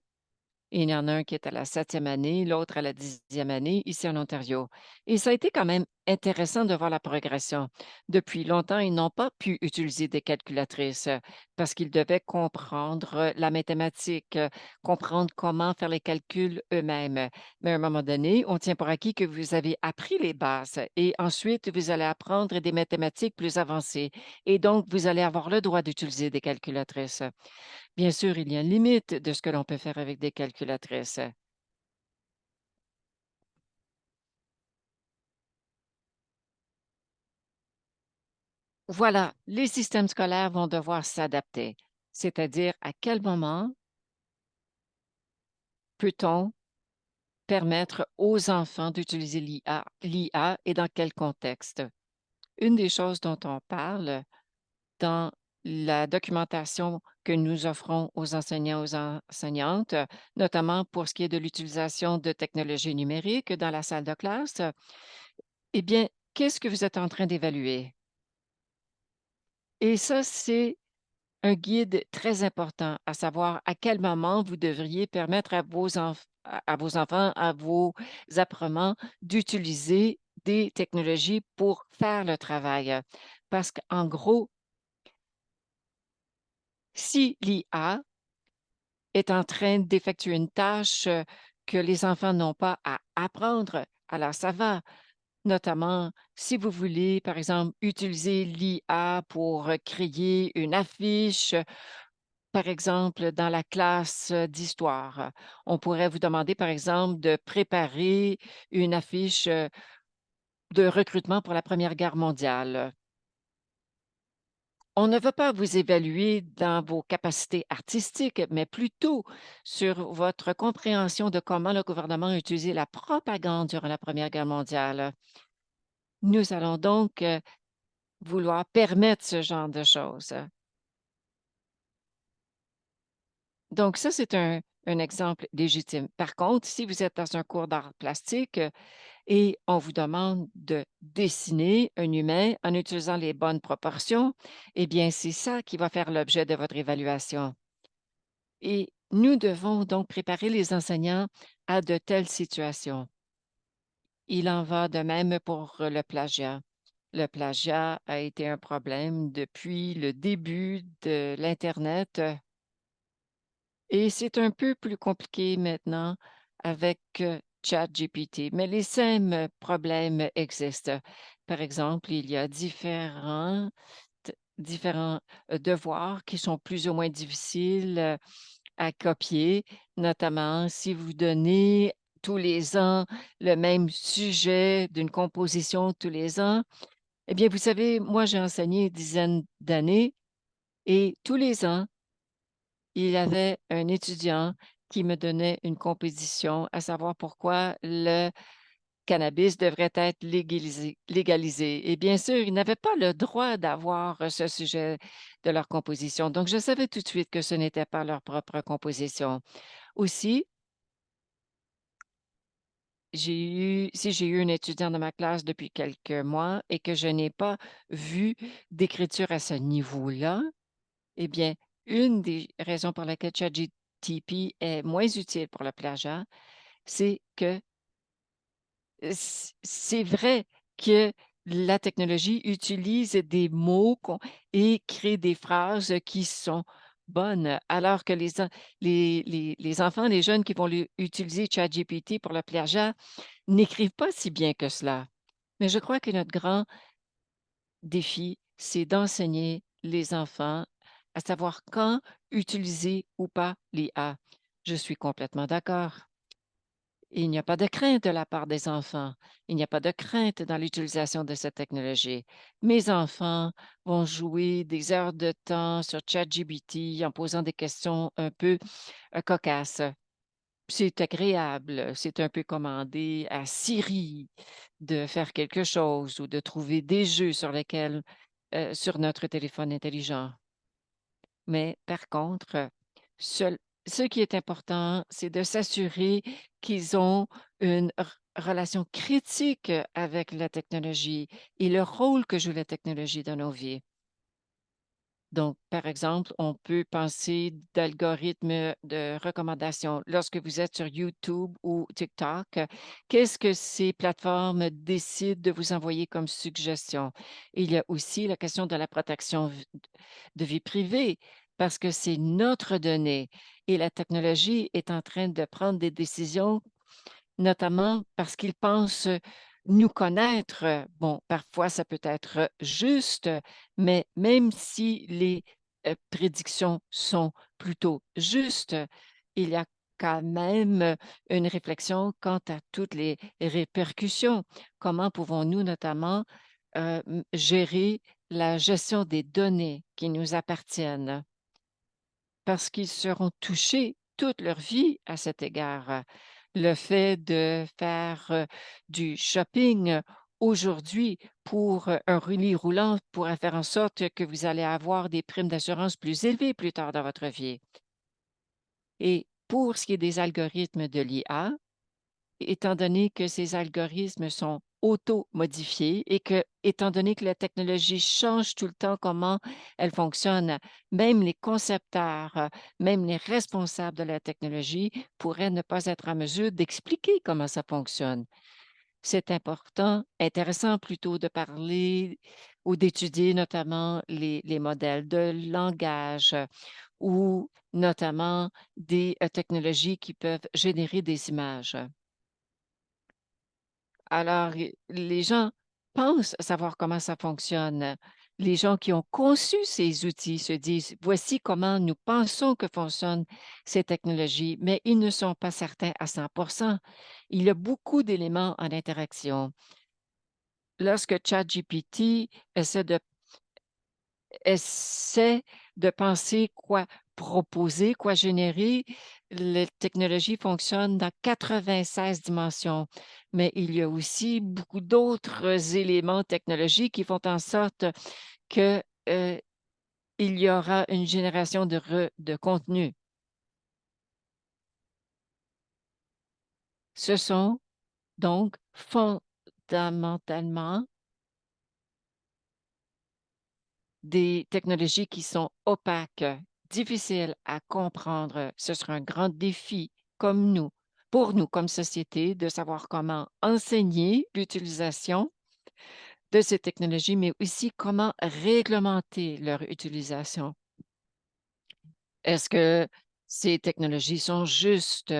A: Il y en a un qui est à la 7e année, l'autre à la 10e année, ici en Ontario. Et ça a été quand même intéressant de voir la progression. Depuis longtemps, ils n'ont pas pu utiliser des calculatrices parce qu'ils devaient comprendre la mathématique, comprendre comment faire les calculs eux-mêmes. Mais à un moment donné, on tient pour acquis que vous avez appris les bases et ensuite, vous allez apprendre des mathématiques plus avancées. Et donc, vous allez avoir le droit d'utiliser des calculatrices. Bien sûr, il y a une limite de ce que l'on peut faire avec des calculatrices. Voilà, les systèmes scolaires vont devoir s'adapter, c'est-à-dire à quel moment peut-on permettre aux enfants d'utiliser l'IA et dans quel contexte. Une des choses dont on parle dans la documentation que nous offrons aux enseignants, aux enseignantes, notamment pour ce qui est de l'utilisation de technologies numériques dans la salle de classe, eh bien, qu'est-ce que vous êtes en train d'évaluer? Et ça, c'est un guide très important, à savoir à quel moment vous devriez permettre à vos enfants, à vos apprenants d'utiliser des technologies pour faire le travail. Parce qu'en gros, si l'IA est en train d'effectuer une tâche que les enfants n'ont pas à apprendre, alors ça va. Notamment, si vous voulez, par exemple, utiliser l'IA pour créer une affiche, par exemple, dans la classe d'histoire. On pourrait vous demander, par exemple, de préparer une affiche de recrutement pour la Première Guerre mondiale. On ne veut pas vous évaluer dans vos capacités artistiques, mais plutôt sur votre compréhension de comment le gouvernement a utilisé la propagande durant la Première Guerre mondiale. Nous allons donc vouloir permettre ce genre de choses. Donc ça, c'est un exemple légitime. Par contre, si vous êtes dans un cours d'art plastique et on vous demande de dessiner un humain en utilisant les bonnes proportions, eh bien, c'est ça qui va faire l'objet de votre évaluation. Et nous devons donc préparer les enseignants à de telles situations. Il en va de même pour le plagiat. Le plagiat a été un problème depuis le début de l'Internet. Et c'est un peu plus compliqué maintenant avec, ChatGPT, mais les mêmes problèmes existent. Par exemple, il y a différents, devoirs qui sont plus ou moins difficiles, à copier, notamment si vous donnez tous les ans le même sujet d'une composition tous les ans. Eh bien, vous savez, moi, j'ai enseigné une dizaine d'années et tous les ans, il y avait un étudiant qui me donnait une composition, à savoir pourquoi le cannabis devrait être légalisé. Et bien sûr, ils n'avaient pas le droit d'avoir ce sujet de leur composition. Donc, je savais tout de suite que ce n'était pas leur propre composition. Aussi, si j'ai eu un étudiant dans ma classe depuis quelques mois et que je n'ai pas vu d'écriture à ce niveau-là, eh bien, une des raisons pour laquelle ChatGPT est moins utile pour le plagiat, c'est que c'est vrai que la technologie utilise des mots et crée des phrases qui sont bonnes, alors que les enfants, les jeunes qui vont utiliser ChatGPT pour le plagiat n'écrivent pas si bien que cela. Mais je crois que notre grand défi, c'est d'enseigner les enfants à savoir quand utiliser ou pas l'IA. Je suis complètement d'accord. Il n'y a pas de crainte de la part des enfants. Il n'y a pas de crainte dans l'utilisation de cette technologie. Mes enfants vont jouer des heures de temps sur ChatGPT en posant des questions un peu cocasses. C'est agréable, c'est un peu commandé à Siri de faire quelque chose ou de trouver des jeux sur lesquels, sur notre téléphone intelligent. Mais par contre, seul ce qui est important, c'est de s'assurer qu'ils ont une relation critique avec la technologie et le rôle que joue la technologie dans nos vies. Donc, par exemple, on peut penser d'algorithmes de recommandation. Lorsque vous êtes sur YouTube ou TikTok, qu'est-ce que ces plateformes décident de vous envoyer comme suggestion? Il y a aussi la question de la protection de vie privée, parce que c'est notre donnée et la technologie est en train de prendre des décisions notamment parce qu'ils pensent nous connaître. Bon, parfois ça peut être juste, mais même si les, prédictions sont plutôt justes, il y a quand même une réflexion quant à toutes les répercussions. Comment pouvons-nous notamment, gérer la gestion des données qui nous appartiennent? Parce qu'ils seront touchés toute leur vie à cet égard. Le fait de faire, du shopping, aujourd'hui pour, un roulis roulant pourra faire en sorte que vous allez avoir des primes d'assurance plus élevées plus tard dans votre vie. Et pour ce qui est des algorithmes de l'IA, étant donné que ces algorithmes sont auto-modifiés et que, étant donné que la technologie change tout le temps comment elle fonctionne, même les concepteurs, même les responsables de la technologie pourraient ne pas être en mesure d'expliquer comment ça fonctionne. C'est intéressant plutôt de parler ou d'étudier notamment les modèles de langage ou notamment des technologies qui peuvent générer des images. Alors, les gens pensent savoir comment ça fonctionne. Les gens qui ont conçu ces outils se disent: «Voici comment nous pensons que fonctionnent ces technologies», mais ils ne sont pas certains à 100. Il y a beaucoup d'éléments en interaction. Lorsque ChatGPT essaie de penser quoi proposer, quoi générer. La technologie fonctionne dans 96 dimensions, mais il y a aussi beaucoup d'autres éléments technologiques qui font en sorte que, il y aura une génération de contenu. Ce sont donc fondamentalement des technologies qui sont opaques, difficiles à comprendre. Ce sera un grand défi comme nous, pour nous comme société, de savoir comment enseigner l'utilisation de ces technologies, mais aussi comment réglementer leur utilisation. Est-ce que ces technologies sont justes?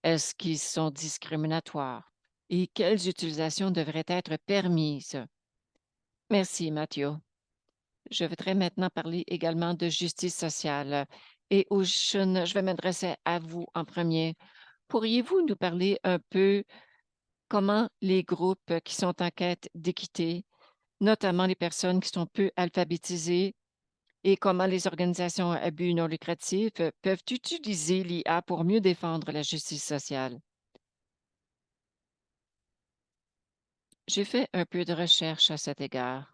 A: Est-ce qu'ils sont discriminatoires? Et quelles utilisations devraient être permises? Merci, Mathieu. Je voudrais maintenant parler également de justice sociale et aux jeunes. Je vais m'adresser à vous en premier. Pourriez-vous nous parler un peu comment les groupes qui sont en quête d'équité, notamment les personnes qui sont peu alphabétisées, et comment les organisations à but non lucratif peuvent utiliser l'IA pour mieux défendre la justice sociale? J'ai fait un peu de recherche à cet égard.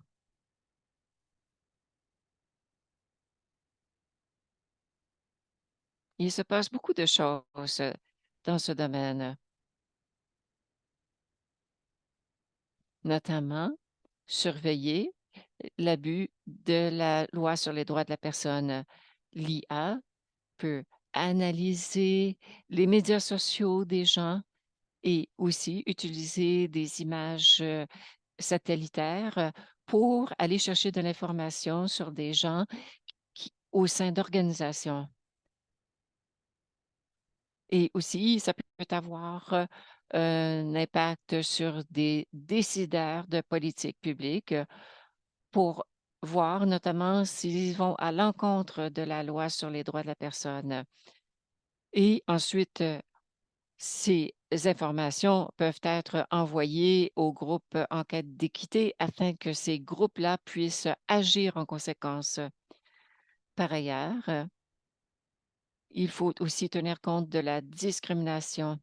A: Il se passe beaucoup de choses dans ce domaine. notamment surveiller l'abus de la loi sur les droits de la personne. L'IA peut analyser les médias sociaux des gens et aussi utiliser des images, satellitaires, pour aller chercher de l'information sur des gens qui au sein d'organisations. Et aussi, ça peut avoir, un impact sur des décideurs de politique publique, pour voir notamment s'ils vont à l'encontre de la loi sur les droits de la personne. Et ensuite, ces informations peuvent être envoyées aux groupes en quête d'équité afin que ces groupes-là puissent agir en conséquence. Par ailleurs, il faut aussi tenir compte de la discrimination.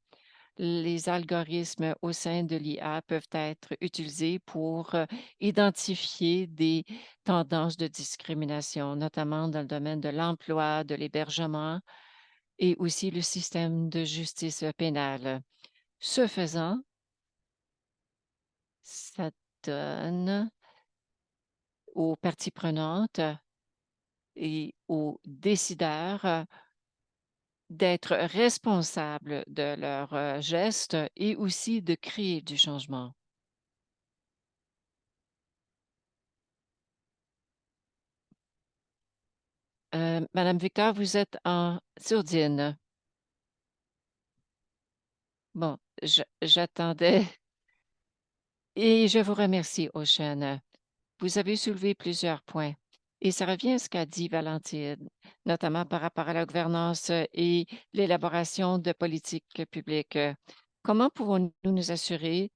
A: Les algorithmes au sein de l'IA peuvent être utilisés pour identifier des tendances de discrimination, notamment dans le domaine de l'emploi, de l'hébergement et aussi le système de justice pénale. Ce faisant, ça donne aux parties prenantes et aux décideurs d'être responsables de leurs gestes et aussi de créer du changement. Madame Victor, vous êtes en sourdine. Bon, j'attendais et je vous remercie, Ocean. Vous avez soulevé plusieurs points et ça revient à ce qu'a dit Valentine, notamment par rapport à la gouvernance et l'élaboration de politiques publiques. Comment pouvons-nous nous assurer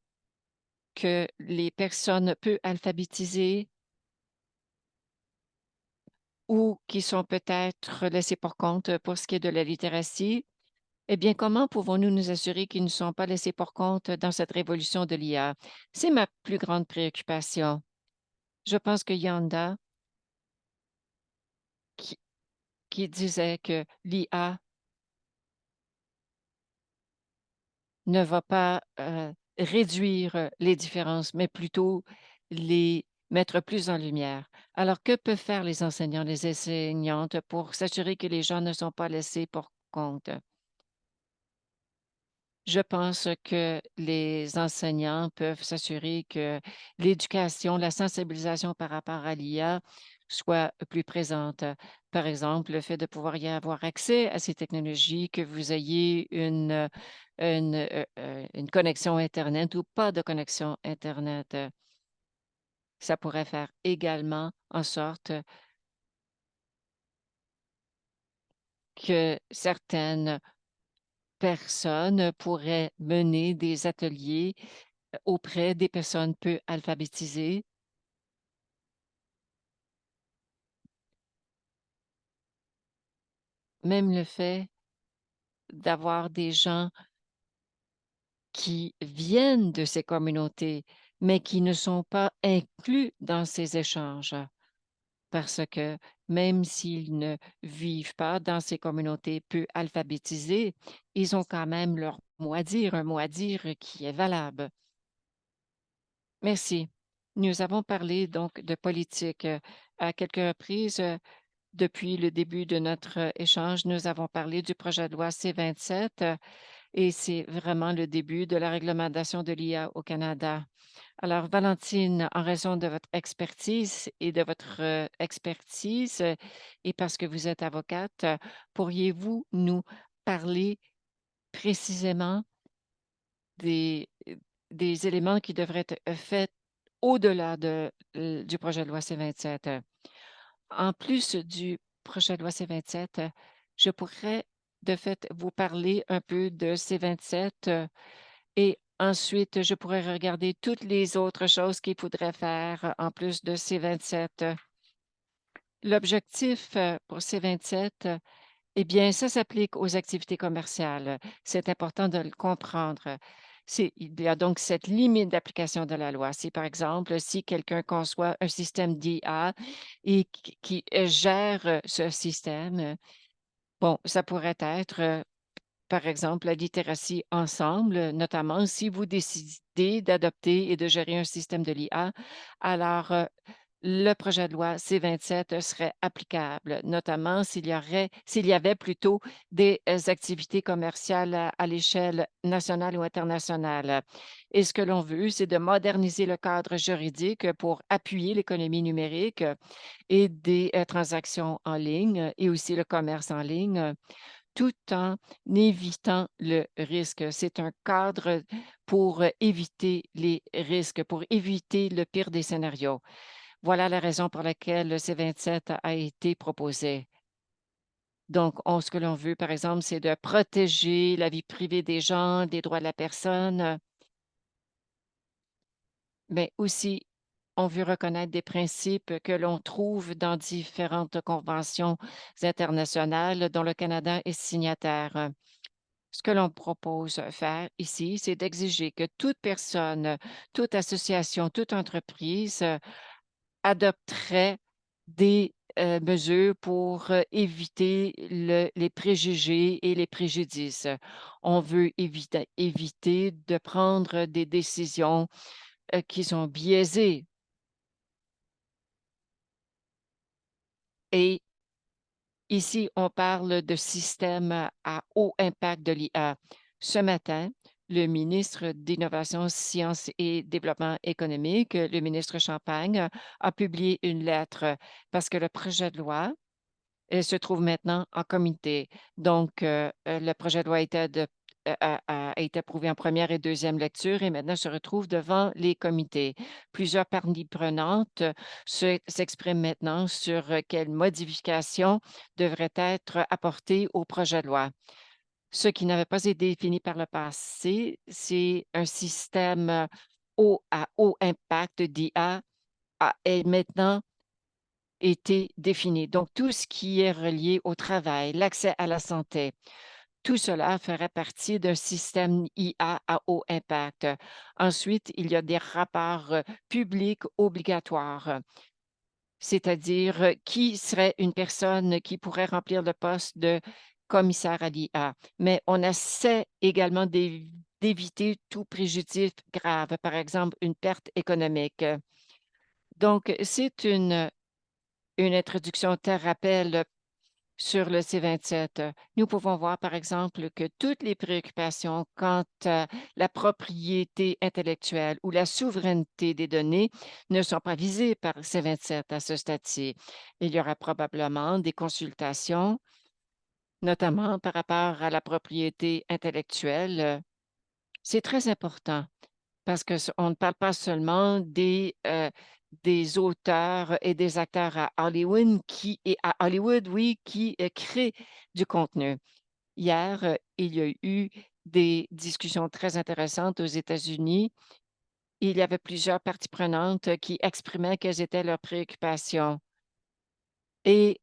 A: que les personnes peu alphabétisées ou qui sont peut-être laissées pour compte pour ce qui est de la littératie, eh bien, comment pouvons-nous nous assurer qu'ils ne sont pas laissés pour compte dans cette révolution de l'IA? C'est ma plus grande préoccupation. Je pense que Yanda qui, qui disait que l'IA ne va pas réduire les différences, mais plutôt les mettre plus en lumière. Alors, que peuvent faire les enseignants, les enseignantes pour s'assurer que les gens ne sont pas laissés pour compte? Je pense que les enseignants peuvent s'assurer que l'éducation, la sensibilisation par rapport à l'IA soit plus présente. Par exemple, le fait de pouvoir y avoir accès à ces technologies, que vous ayez une connexion Internet ou pas de connexion Internet. Ça pourrait faire également en sorte que certaines personnes pourraient mener des ateliers auprès des personnes peu alphabétisées. Même le fait d'avoir des gens qui viennent de ces communautés, mais qui ne sont pas inclus dans ces échanges, parce que même s'ils ne vivent pas dans ces communautés peu alphabétisées, ils ont quand même leur mot à dire, un mot à dire qui est valable. Merci. Nous avons parlé donc de politique à quelques reprises. Depuis le début de notre échange, nous avons parlé du projet de loi C-27 et c'est vraiment le début de la réglementation de l'IA au Canada. Alors, Valentine, en raison de votre expertise et de votre expertise et parce que vous êtes avocate, pourriez-vous nous parler précisément des, des éléments qui devraient être faits au-delà du projet de loi C-27? En plus du projet de loi C-27, je pourrais de fait vous parler un peu de C-27 et ensuite je pourrais regarder toutes les autres choses qu'il faudrait faire en plus de C-27. L'objectif pour C-27, eh bien, ça s'applique aux activités commerciales. C'est important de le comprendre. Il y a donc cette limite d'application de la loi. Si, par exemple, si quelqu'un conçoit un système d'IA et qui gère ce système, bon, ça pourrait être par exemple, la littératie ensemble, notamment si vous décidez d'adopter et de gérer un système de l'IA, alors, le projet de loi C-27 serait applicable, notamment s'il y avait plutôt des, activités commerciales à l'échelle nationale ou internationale. Et ce que l'on veut, c'est de moderniser le cadre juridique pour appuyer l'économie numérique et des, transactions en ligne et aussi le commerce en ligne, tout en évitant le risque. C'est un cadre pour éviter les risques, pour éviter le pire des scénarios. Voilà la raison pour laquelle le C-27 a été proposé. Donc, ce que l'on veut, par exemple, c'est de protéger la vie privée des gens, des droits de la personne, mais aussi on veut reconnaître des principes que l'on trouve dans différentes conventions internationales dont le Canada est signataire. Ce que l'on propose faire ici, c'est d'exiger que toute personne, toute association, toute entreprise adopterait des, mesures pour, éviter les préjugés et les préjudices. On veut éviter de prendre des décisions, qui sont biaisées et ici, on parle de système à haut impact de l'IA. Ce matin, le ministre d'Innovation, Sciences et Développement économique, le ministre Champagne, a publié une lettre parce que le projet de loi, se trouve maintenant en comité. Donc, le projet de loi a été approuvé en première et deuxième lecture et maintenant se retrouve devant les comités. Plusieurs parties prenantes s'expriment maintenant sur quelles modifications devraient être apportées au projet de loi. Ce qui n'avait pas été défini par le passé, c'est un système à haut impact d'IA est maintenant été défini. Donc, tout ce qui est relié au travail, l'accès à la santé, tout cela ferait partie d'un système IA à haut impact. Ensuite, il y a des rapports publics obligatoires, c'est-à-dire qui serait une personne qui pourrait remplir le poste de commissaire à l'IA. Mais on essaie également d'éviter tout préjudice grave, par exemple une perte économique. Donc, c'est une introduction te rappelle sur le C-27. Nous pouvons voir, par exemple, que toutes les préoccupations quant à la propriété intellectuelle ou la souveraineté des données ne sont pas visées par le C-27 à ce stade-ci. Il y aura probablement des consultations, notamment par rapport à la propriété intellectuelle. C'est très important. Parce que on ne parle pas seulement des auteurs et des acteurs à Hollywood, oui, qui, créent du contenu. Hier, il y a eu des discussions très intéressantes aux États-Unis. Il y avait plusieurs parties prenantes qui exprimaient quelles étaient leurs préoccupations et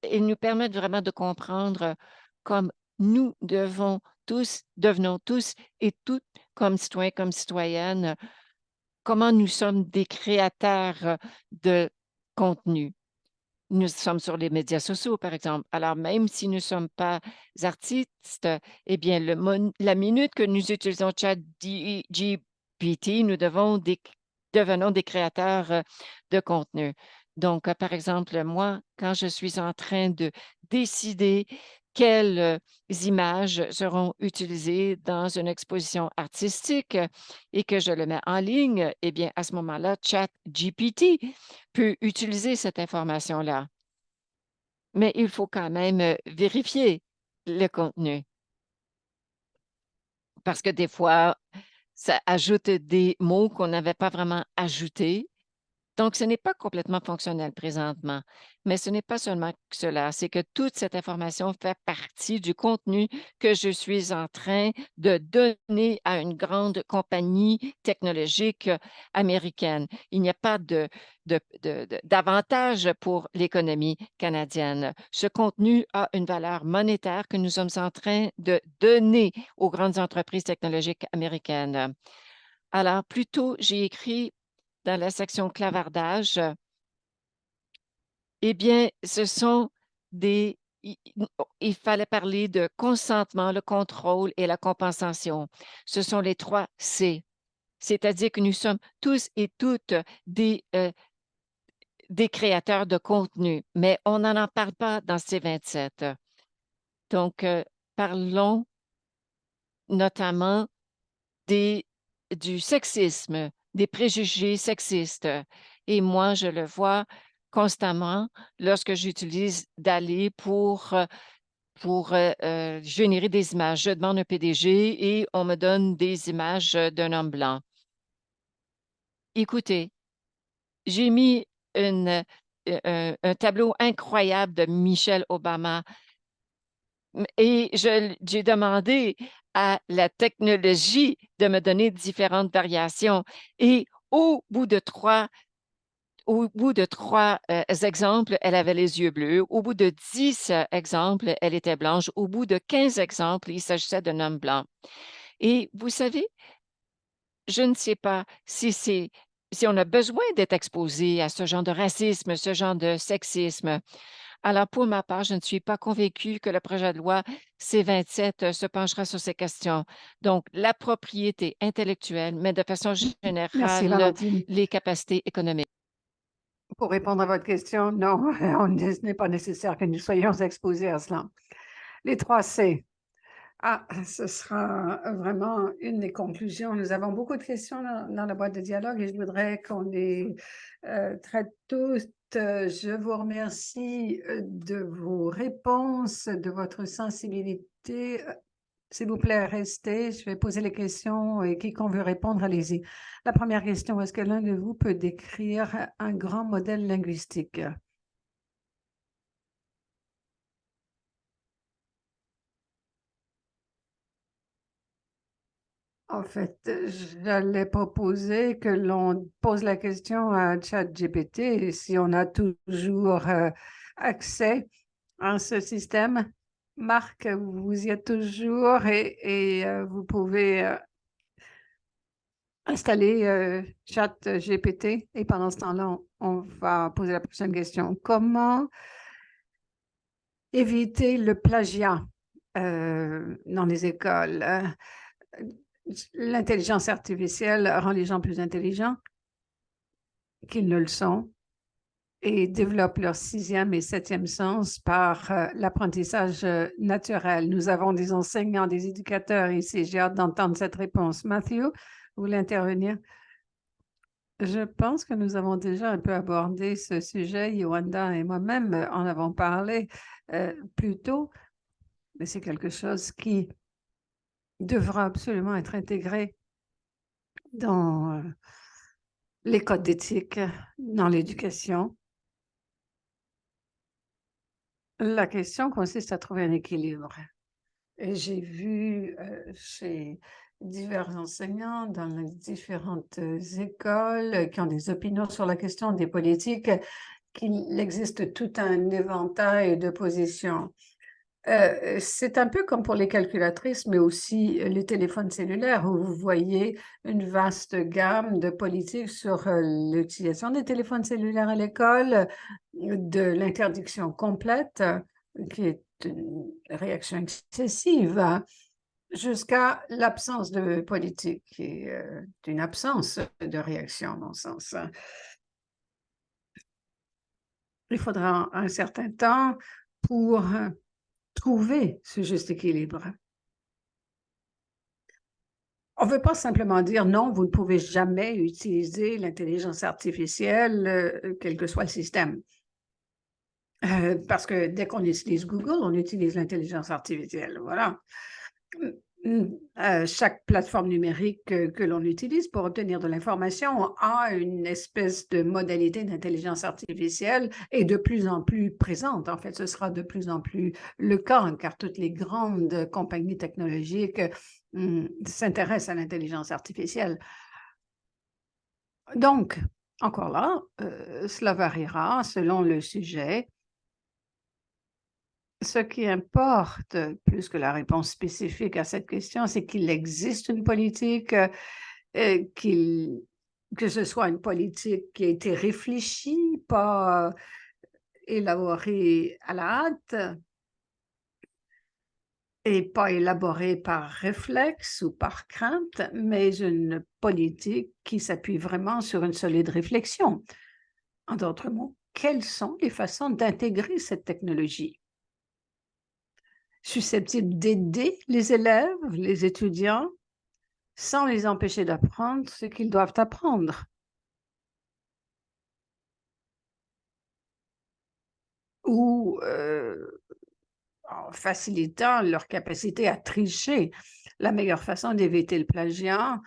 A: ils nous permettent vraiment de comprendre comme nous devenons tous et toutes comme citoyens, comme citoyennes, comment nous sommes des créateurs, de contenu. Nous sommes sur les médias sociaux, par exemple. Alors, même si nous ne sommes pas artistes, eh bien, la minute que nous utilisons ChatGPT, devenons des créateurs, de contenu. Donc, par exemple, moi, quand je suis en train de décider quelles, images seront utilisées dans une exposition artistique, et que je le mets en ligne, eh bien, à ce moment-là, ChatGPT peut utiliser cette information-là. Mais il faut quand même, vérifier le contenu parce que des fois, ça ajoute des mots qu'on n'avait pas vraiment ajoutés. Donc, ce n'est pas complètement fonctionnel présentement, mais ce n'est pas seulement cela, c'est que toute cette information fait partie du contenu que je suis en train de donner à une grande compagnie technologique américaine. Il n'y a pas d'avantage pour l'économie canadienne. Ce contenu a une valeur monétaire que nous sommes en train de donner aux grandes entreprises technologiques américaines. Alors, plutôt, j'ai écrit dans la section clavardage, eh bien, ce sont des il fallait parler de consentement, le contrôle et la compensation. Ce sont les 3 C. C'est-à-dire que nous sommes tous et toutes des créateurs de contenu, mais on n'en parle pas dans ces 27. Donc, parlons notamment des du sexisme, des préjugés sexistes et moi, je le vois constamment lorsque j'utilise DALL-E pour générer des images. Je demande un PDG et on me donne des images, d'un homme blanc. Écoutez, j'ai mis un tableau incroyable de Michelle Obama, et j'ai demandé à la technologie de me donner différentes variations et au bout de 3 exemples, elle avait les yeux bleus. Au bout de 10 exemples, elle était blanche. Au bout de 15 exemples, il s'agissait d'un homme blanc. Et vous savez, je ne sais pas si on a besoin d'être exposé à ce genre de racisme, ce genre de sexisme. Alors, pour ma part, je ne suis pas convaincue que le projet de loi C-27 se penchera sur ces questions. Donc, la propriété intellectuelle, mais de façon
B: Merci,
A: générale,
B: Valentine.
A: les capacités économiques.
B: Pour répondre à votre question, non, ce n'est pas nécessaire que nous soyons exposés à cela. Les 3 C. Ah, ce sera vraiment une des conclusions. Nous avons beaucoup de questions dans la boîte de dialogue et je voudrais qu'on les traite toutes. Je vous remercie de vos réponses, de votre sensibilité. S'il vous plaît, restez. Je vais poser les questions et quiconque veut répondre, allez-y. La première question, est-ce que l'un de vous peut décrire un grand modèle linguistique? En fait, j'allais proposer que l'on pose la question à ChatGPT si on a toujours accès à ce système. Marc, vous y êtes toujours et vous pouvez installer ChatGPT et pendant ce temps-là, on va poser la prochaine question. Comment éviter le plagiat dans les écoles? L'intelligence artificielle rend les gens plus intelligents qu'ils ne le sont et développent leur 6e et 7e sens par l'apprentissage naturel. Nous avons des enseignants, des éducateurs ici. J'ai hâte d'entendre cette réponse. Matthew, vous voulez intervenir? Je pense que nous avons déjà un peu abordé ce sujet. Yolanda et moi-même en avons parlé plus tôt, mais c'est quelque chose qui devra absolument être intégré dans les codes d'éthique, dans l'éducation. La question consiste à trouver un équilibre. Et j'ai vu chez divers enseignants dans les différentes écoles qui ont des opinions sur la question des politiques qu'il existe tout un éventail de positions. C'est un peu comme pour les calculatrices, mais aussi les téléphones cellulaires, où vous voyez une vaste gamme de politiques sur l'utilisation des téléphones cellulaires à l'école, de l'interdiction complète, qui est une réaction excessive, hein, jusqu'à l'absence de politique, qui est une absence de réaction, à mon sens. Il faudra un certain temps pour trouver ce juste équilibre. On ne veut pas simplement dire non, vous ne pouvez jamais utiliser l'intelligence artificielle, quel que soit le système. Parce que dès qu'on utilise Google, on utilise l'intelligence artificielle. Voilà. Chaque plateforme numérique que l'on utilise pour obtenir de l'information a une espèce de modalité d'intelligence artificielle et de plus en plus présente. En fait, ce sera de plus en plus le cas, car toutes les grandes compagnies technologiques s'intéressent à l'intelligence artificielle. Donc, encore là, cela variera selon le sujet. Ce qui importe, plus que la réponse spécifique à cette question, c'est qu'il existe une politique, que ce soit une politique qui a été réfléchie, pas élaborée à la hâte, et pas élaborée par réflexe ou par crainte, mais une politique qui s'appuie vraiment sur une solide réflexion. En d'autres mots, quelles sont les façons d'intégrer cette technologie susceptibles d'aider les élèves, les étudiants, sans les empêcher d'apprendre ce qu'ils doivent apprendre? Ou en facilitant leur capacité à tricher. La meilleure façon d'éviter le plagiat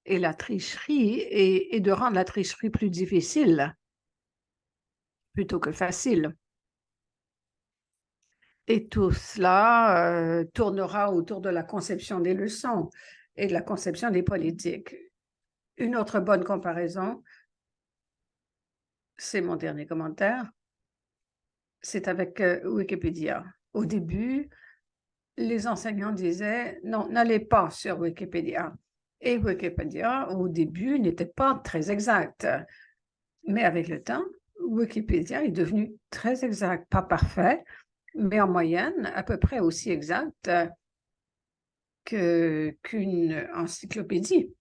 B: et la tricherie est de rendre la tricherie plus difficile plutôt que facile. Et tout cela tournera autour de la conception des leçons et de la conception des politiques. Une autre bonne comparaison, c'est mon dernier commentaire, c'est avec Wikipédia. Au début, les enseignants disaient: non, n'allez pas sur Wikipédia. Et Wikipédia, au début, n'était pas très exact. Mais avec le temps, Wikipédia est devenu très exact, pas parfait, mais en moyenne, à peu près aussi exact qu'une encyclopédie.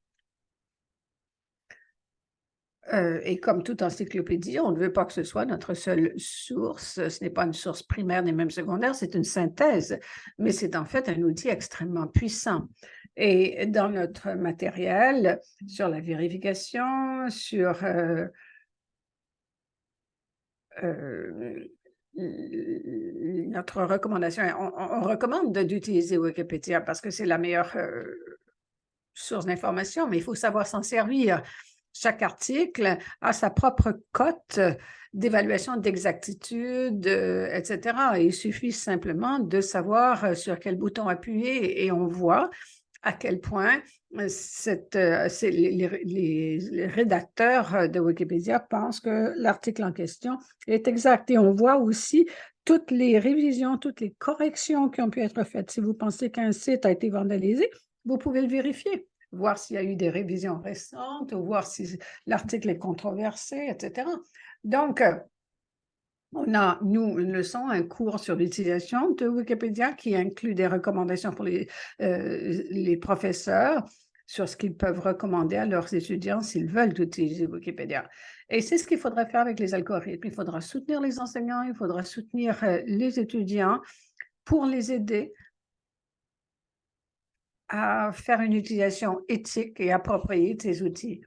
B: Et comme toute encyclopédie, on ne veut pas que ce soit notre seule source. Ce n'est pas une source primaire ni même secondaire, c'est une synthèse, mais c'est en fait un outil extrêmement puissant. Et dans notre matériel, sur la vérification, sur notre recommandation, on recommande d'utiliser Wikipédia parce que c'est la meilleure source d'information, mais il faut savoir s'en servir. Chaque article a sa propre cote d'évaluation d'exactitude, etc. Il suffit simplement de savoir sur quel bouton appuyer et on voit à quel point les rédacteurs de Wikipédia pensent que l'article en question est exact. Et on voit aussi toutes les révisions, toutes les corrections qui ont pu être faites. Si vous pensez qu'un site a été vandalisé, vous pouvez le vérifier, voir s'il y a eu des révisions récentes, ou voir si l'article est controversé, etc. Donc, on a, nous, une leçon, un cours sur l'utilisation de Wikipédia qui inclut des recommandations pour les professeurs sur ce qu'ils peuvent recommander à leurs étudiants s'ils veulent utiliser Wikipédia. Et c'est ce qu'il faudrait faire avec les algorithmes. Il faudra soutenir les enseignants, il faudra soutenir les étudiants pour les aider à faire une utilisation éthique et appropriée de ces outils.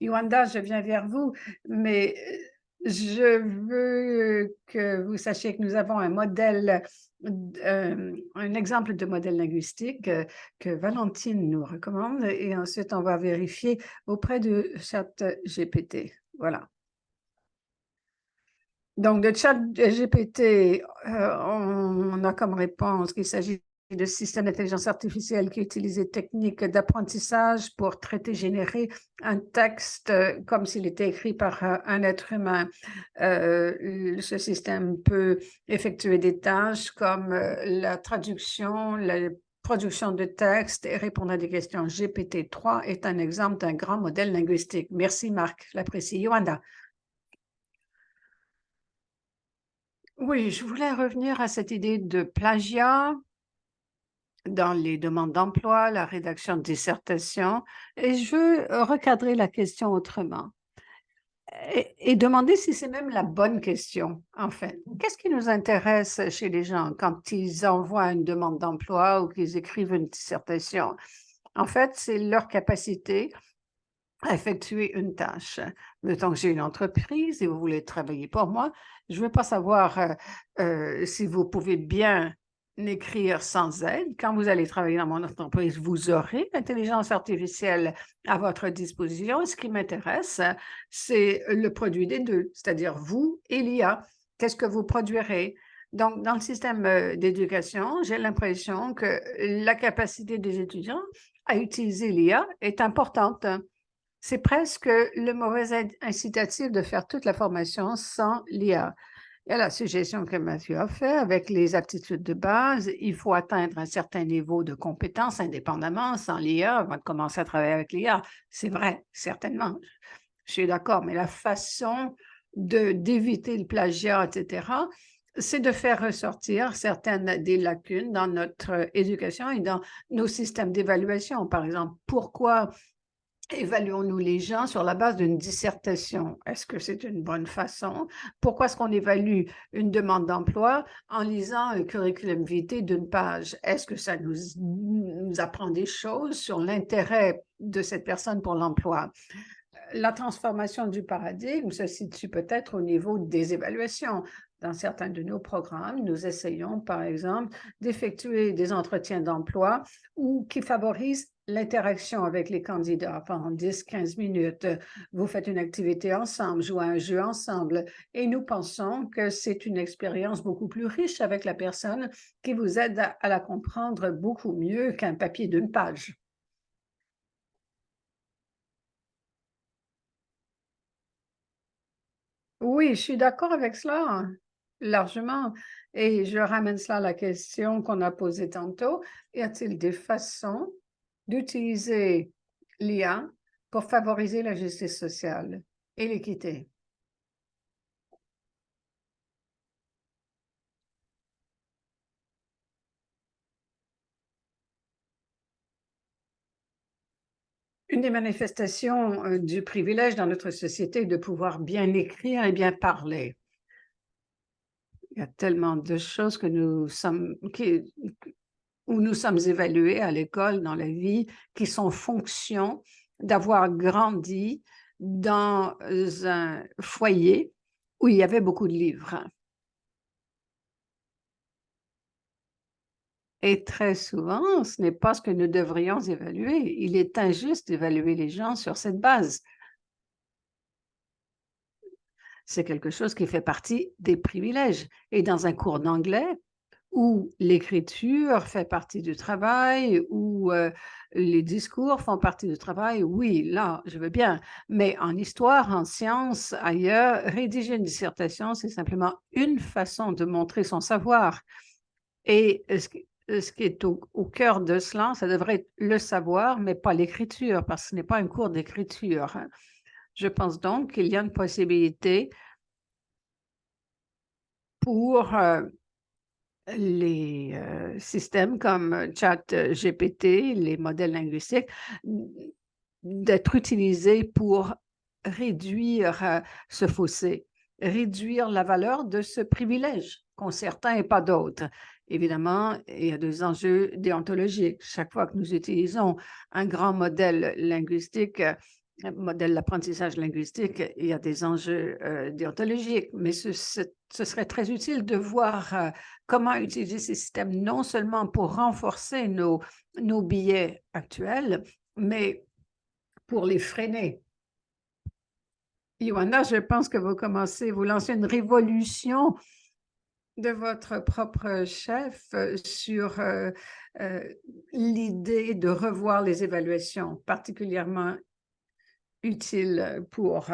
B: Yolanda, je viens vers vous, mais je veux que vous sachiez que nous avons un modèle, un exemple de modèle linguistique que Valentine nous recommande et ensuite on va vérifier auprès de ChatGPT. Voilà. Donc, de ChatGPT, on a comme réponse qu'il s'agit de systèmes d'intelligence artificielle qui utilisent des techniques d'apprentissage pour traiter, générer un texte comme s'il était écrit par un être humain. Ce système peut effectuer des tâches comme la traduction, la production de texte et répondre à des questions. GPT-3 est un exemple d'un grand modèle linguistique. Merci, Marc. Je l'apprécie. Yolanda. Oui, je voulais revenir à cette idée de plagiat dans les demandes d'emploi, la rédaction de dissertation, et je veux recadrer la question autrement et demander si c'est même la bonne question, en fait. Qu'est-ce qui nous intéresse chez les gens quand ils envoient une demande d'emploi ou qu'ils écrivent une dissertation? En fait, c'est leur capacité à effectuer une tâche. Mettons que j'ai une entreprise et vous voulez travailler pour moi, je ne veux pas savoir si vous pouvez bien écrire sans aide. Quand vous allez travailler dans mon entreprise, vous aurez l'intelligence artificielle à votre disposition. Ce qui m'intéresse, c'est le produit des deux, c'est-à-dire vous et l'IA. Qu'est-ce que vous produirez? Donc, dans le système d'éducation, j'ai l'impression que la capacité des étudiants à utiliser l'IA est importante. C'est presque le mauvais incitatif de faire toute la formation sans l'IA. Il y a la suggestion que Mathieu a fait avec les aptitudes de base. Il faut atteindre un certain niveau de compétence indépendamment sans l'IA avant de commencer à travailler avec l'IA. C'est vrai, certainement. Je suis d'accord, mais la façon d'éviter le plagiat, etc., c'est de faire ressortir certaines des lacunes dans notre éducation et dans nos systèmes d'évaluation. Par exemple, pourquoi évaluons-nous les gens sur la base d'une dissertation? Est-ce que c'est une bonne façon? Pourquoi est-ce qu'on évalue une demande d'emploi en lisant un curriculum vitae d'une page? Est-ce que ça nous apprend des choses sur l'intérêt de cette personne pour l'emploi? La transformation du paradigme se situe peut-être au niveau des évaluations. Dans certains de nos programmes, nous essayons, par exemple, d'effectuer des entretiens d'emploi ou qui favorisent l'interaction avec les candidats pendant 10-15 minutes. Vous faites une activité ensemble, jouez à un jeu ensemble, et nous pensons que c'est une expérience beaucoup plus riche avec la personne qui vous aide à la comprendre beaucoup mieux qu'un papier d'une page. Oui, je suis d'accord avec cela, largement. Et je ramène cela à la question qu'on a posée tantôt. Y a-t-il des façons d'utiliser l'IA pour favoriser la justice sociale et l'équité? Une des manifestations du privilège dans notre société est de pouvoir bien écrire et bien parler. Il y a tellement de choses que où nous sommes évalués à l'école, dans la vie, qui sont fonction d'avoir grandi dans un foyer où il y avait beaucoup de livres. Et très souvent, ce n'est pas ce que nous devrions évaluer. Il est injuste d'évaluer les gens sur cette base. C'est quelque chose qui fait partie des privilèges. Et dans un cours d'anglais, où l'écriture fait partie du travail, où les discours font partie du travail, oui, là, je veux bien. Mais en histoire, en sciences, ailleurs, rédiger une dissertation, c'est simplement une façon de montrer son savoir. Et ce qui est au cœur de cela, ça devrait être le savoir, mais pas l'écriture, parce que ce n'est pas un cours d'écriture. Je pense donc qu'il y a une possibilité pour les systèmes comme ChatGPT, les modèles linguistiques, d'être utilisés pour réduire ce fossé, réduire la valeur de ce privilège qu'ont certains et pas d'autres. Évidemment, il y a des enjeux déontologiques. Chaque fois que nous utilisons un grand modèle linguistique, un modèle d'apprentissage linguistique, il y a des enjeux déontologiques, mais ce serait très utile de voir comment utiliser ces systèmes non seulement pour renforcer nos biais actuels, mais pour les freiner. Ioana, je pense que vous lancez une révolution de votre propre chef sur l'idée de revoir les évaluations, particulièrement utile pour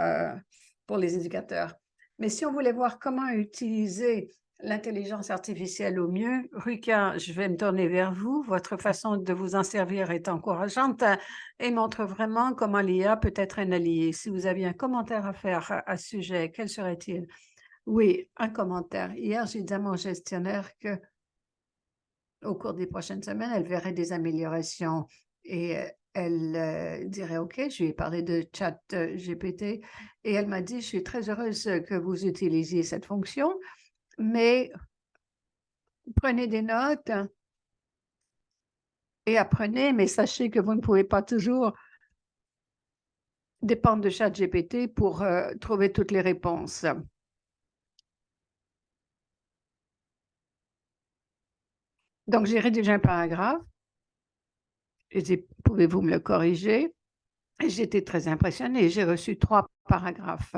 B: les éducateurs. Mais si on voulait voir comment utiliser l'intelligence artificielle au mieux, Ruka, je vais me tourner vers vous. Votre façon de vous en servir est encourageante et montre vraiment comment l'IA peut être un allié. Si vous aviez un commentaire à faire à ce sujet, quel serait-il? Oui, un commentaire. Hier, j'ai dit à mon gestionnaire que au cours des prochaines semaines, elle verrait des améliorations et elle dirait OK, je lui ai parlé de ChatGPT et elle m'a dit, je suis très heureuse que vous utilisiez cette fonction, mais prenez des notes et apprenez, mais sachez que vous ne pouvez pas toujours dépendre de ChatGPT pour trouver toutes les réponses. Donc, j'ai rédigé un paragraphe. J'ai dit, pouvez-vous me le corriger? J'étais très impressionnée. J'ai reçu 3 paragraphes.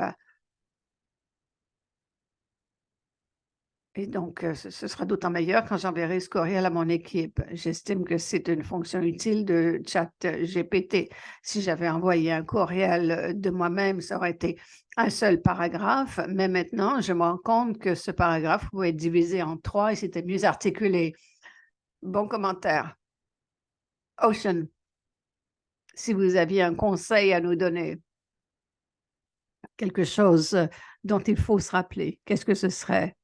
B: Et donc, ce sera d'autant meilleur quand j'enverrai ce courriel à mon équipe. J'estime que c'est une fonction utile de ChatGPT. Si j'avais envoyé un courriel de moi-même, ça aurait été un seul paragraphe, mais maintenant, je me rends compte que ce paragraphe pouvait être divisé en 3 et c'était mieux articulé. Bon commentaire. Ocean, si vous aviez un conseil à nous donner, quelque chose dont il faut se rappeler, qu'est-ce que ce serait?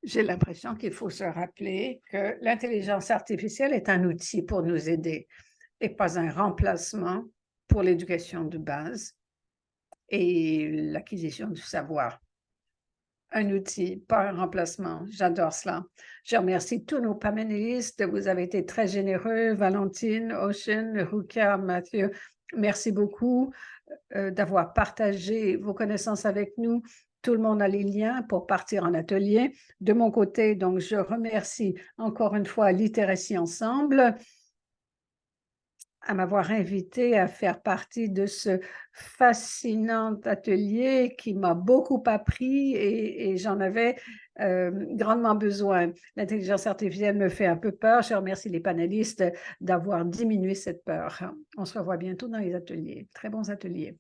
B: J'ai l'impression qu'il faut se rappeler que l'intelligence artificielle est un outil pour nous aider et pas un remplacement pour l'éducation de base et l'acquisition du savoir. Un outil, pas un remplacement. J'adore cela. Je remercie tous nos panélistes. Vous avez été très généreux. Valentine, Ocean, Ruka, Mathieu, merci beaucoup d'avoir partagé vos connaissances avec nous. Tout le monde a les liens pour partir en atelier. De mon côté, donc, je remercie encore une fois Littératie Ensemble à m'avoir invité à faire partie de ce fascinant atelier qui m'a beaucoup appris et j'en avais grandement besoin. L'intelligence artificielle me fait un peu peur. Je remercie les panélistes d'avoir diminué cette peur. On se revoit bientôt dans les ateliers. Très bons ateliers.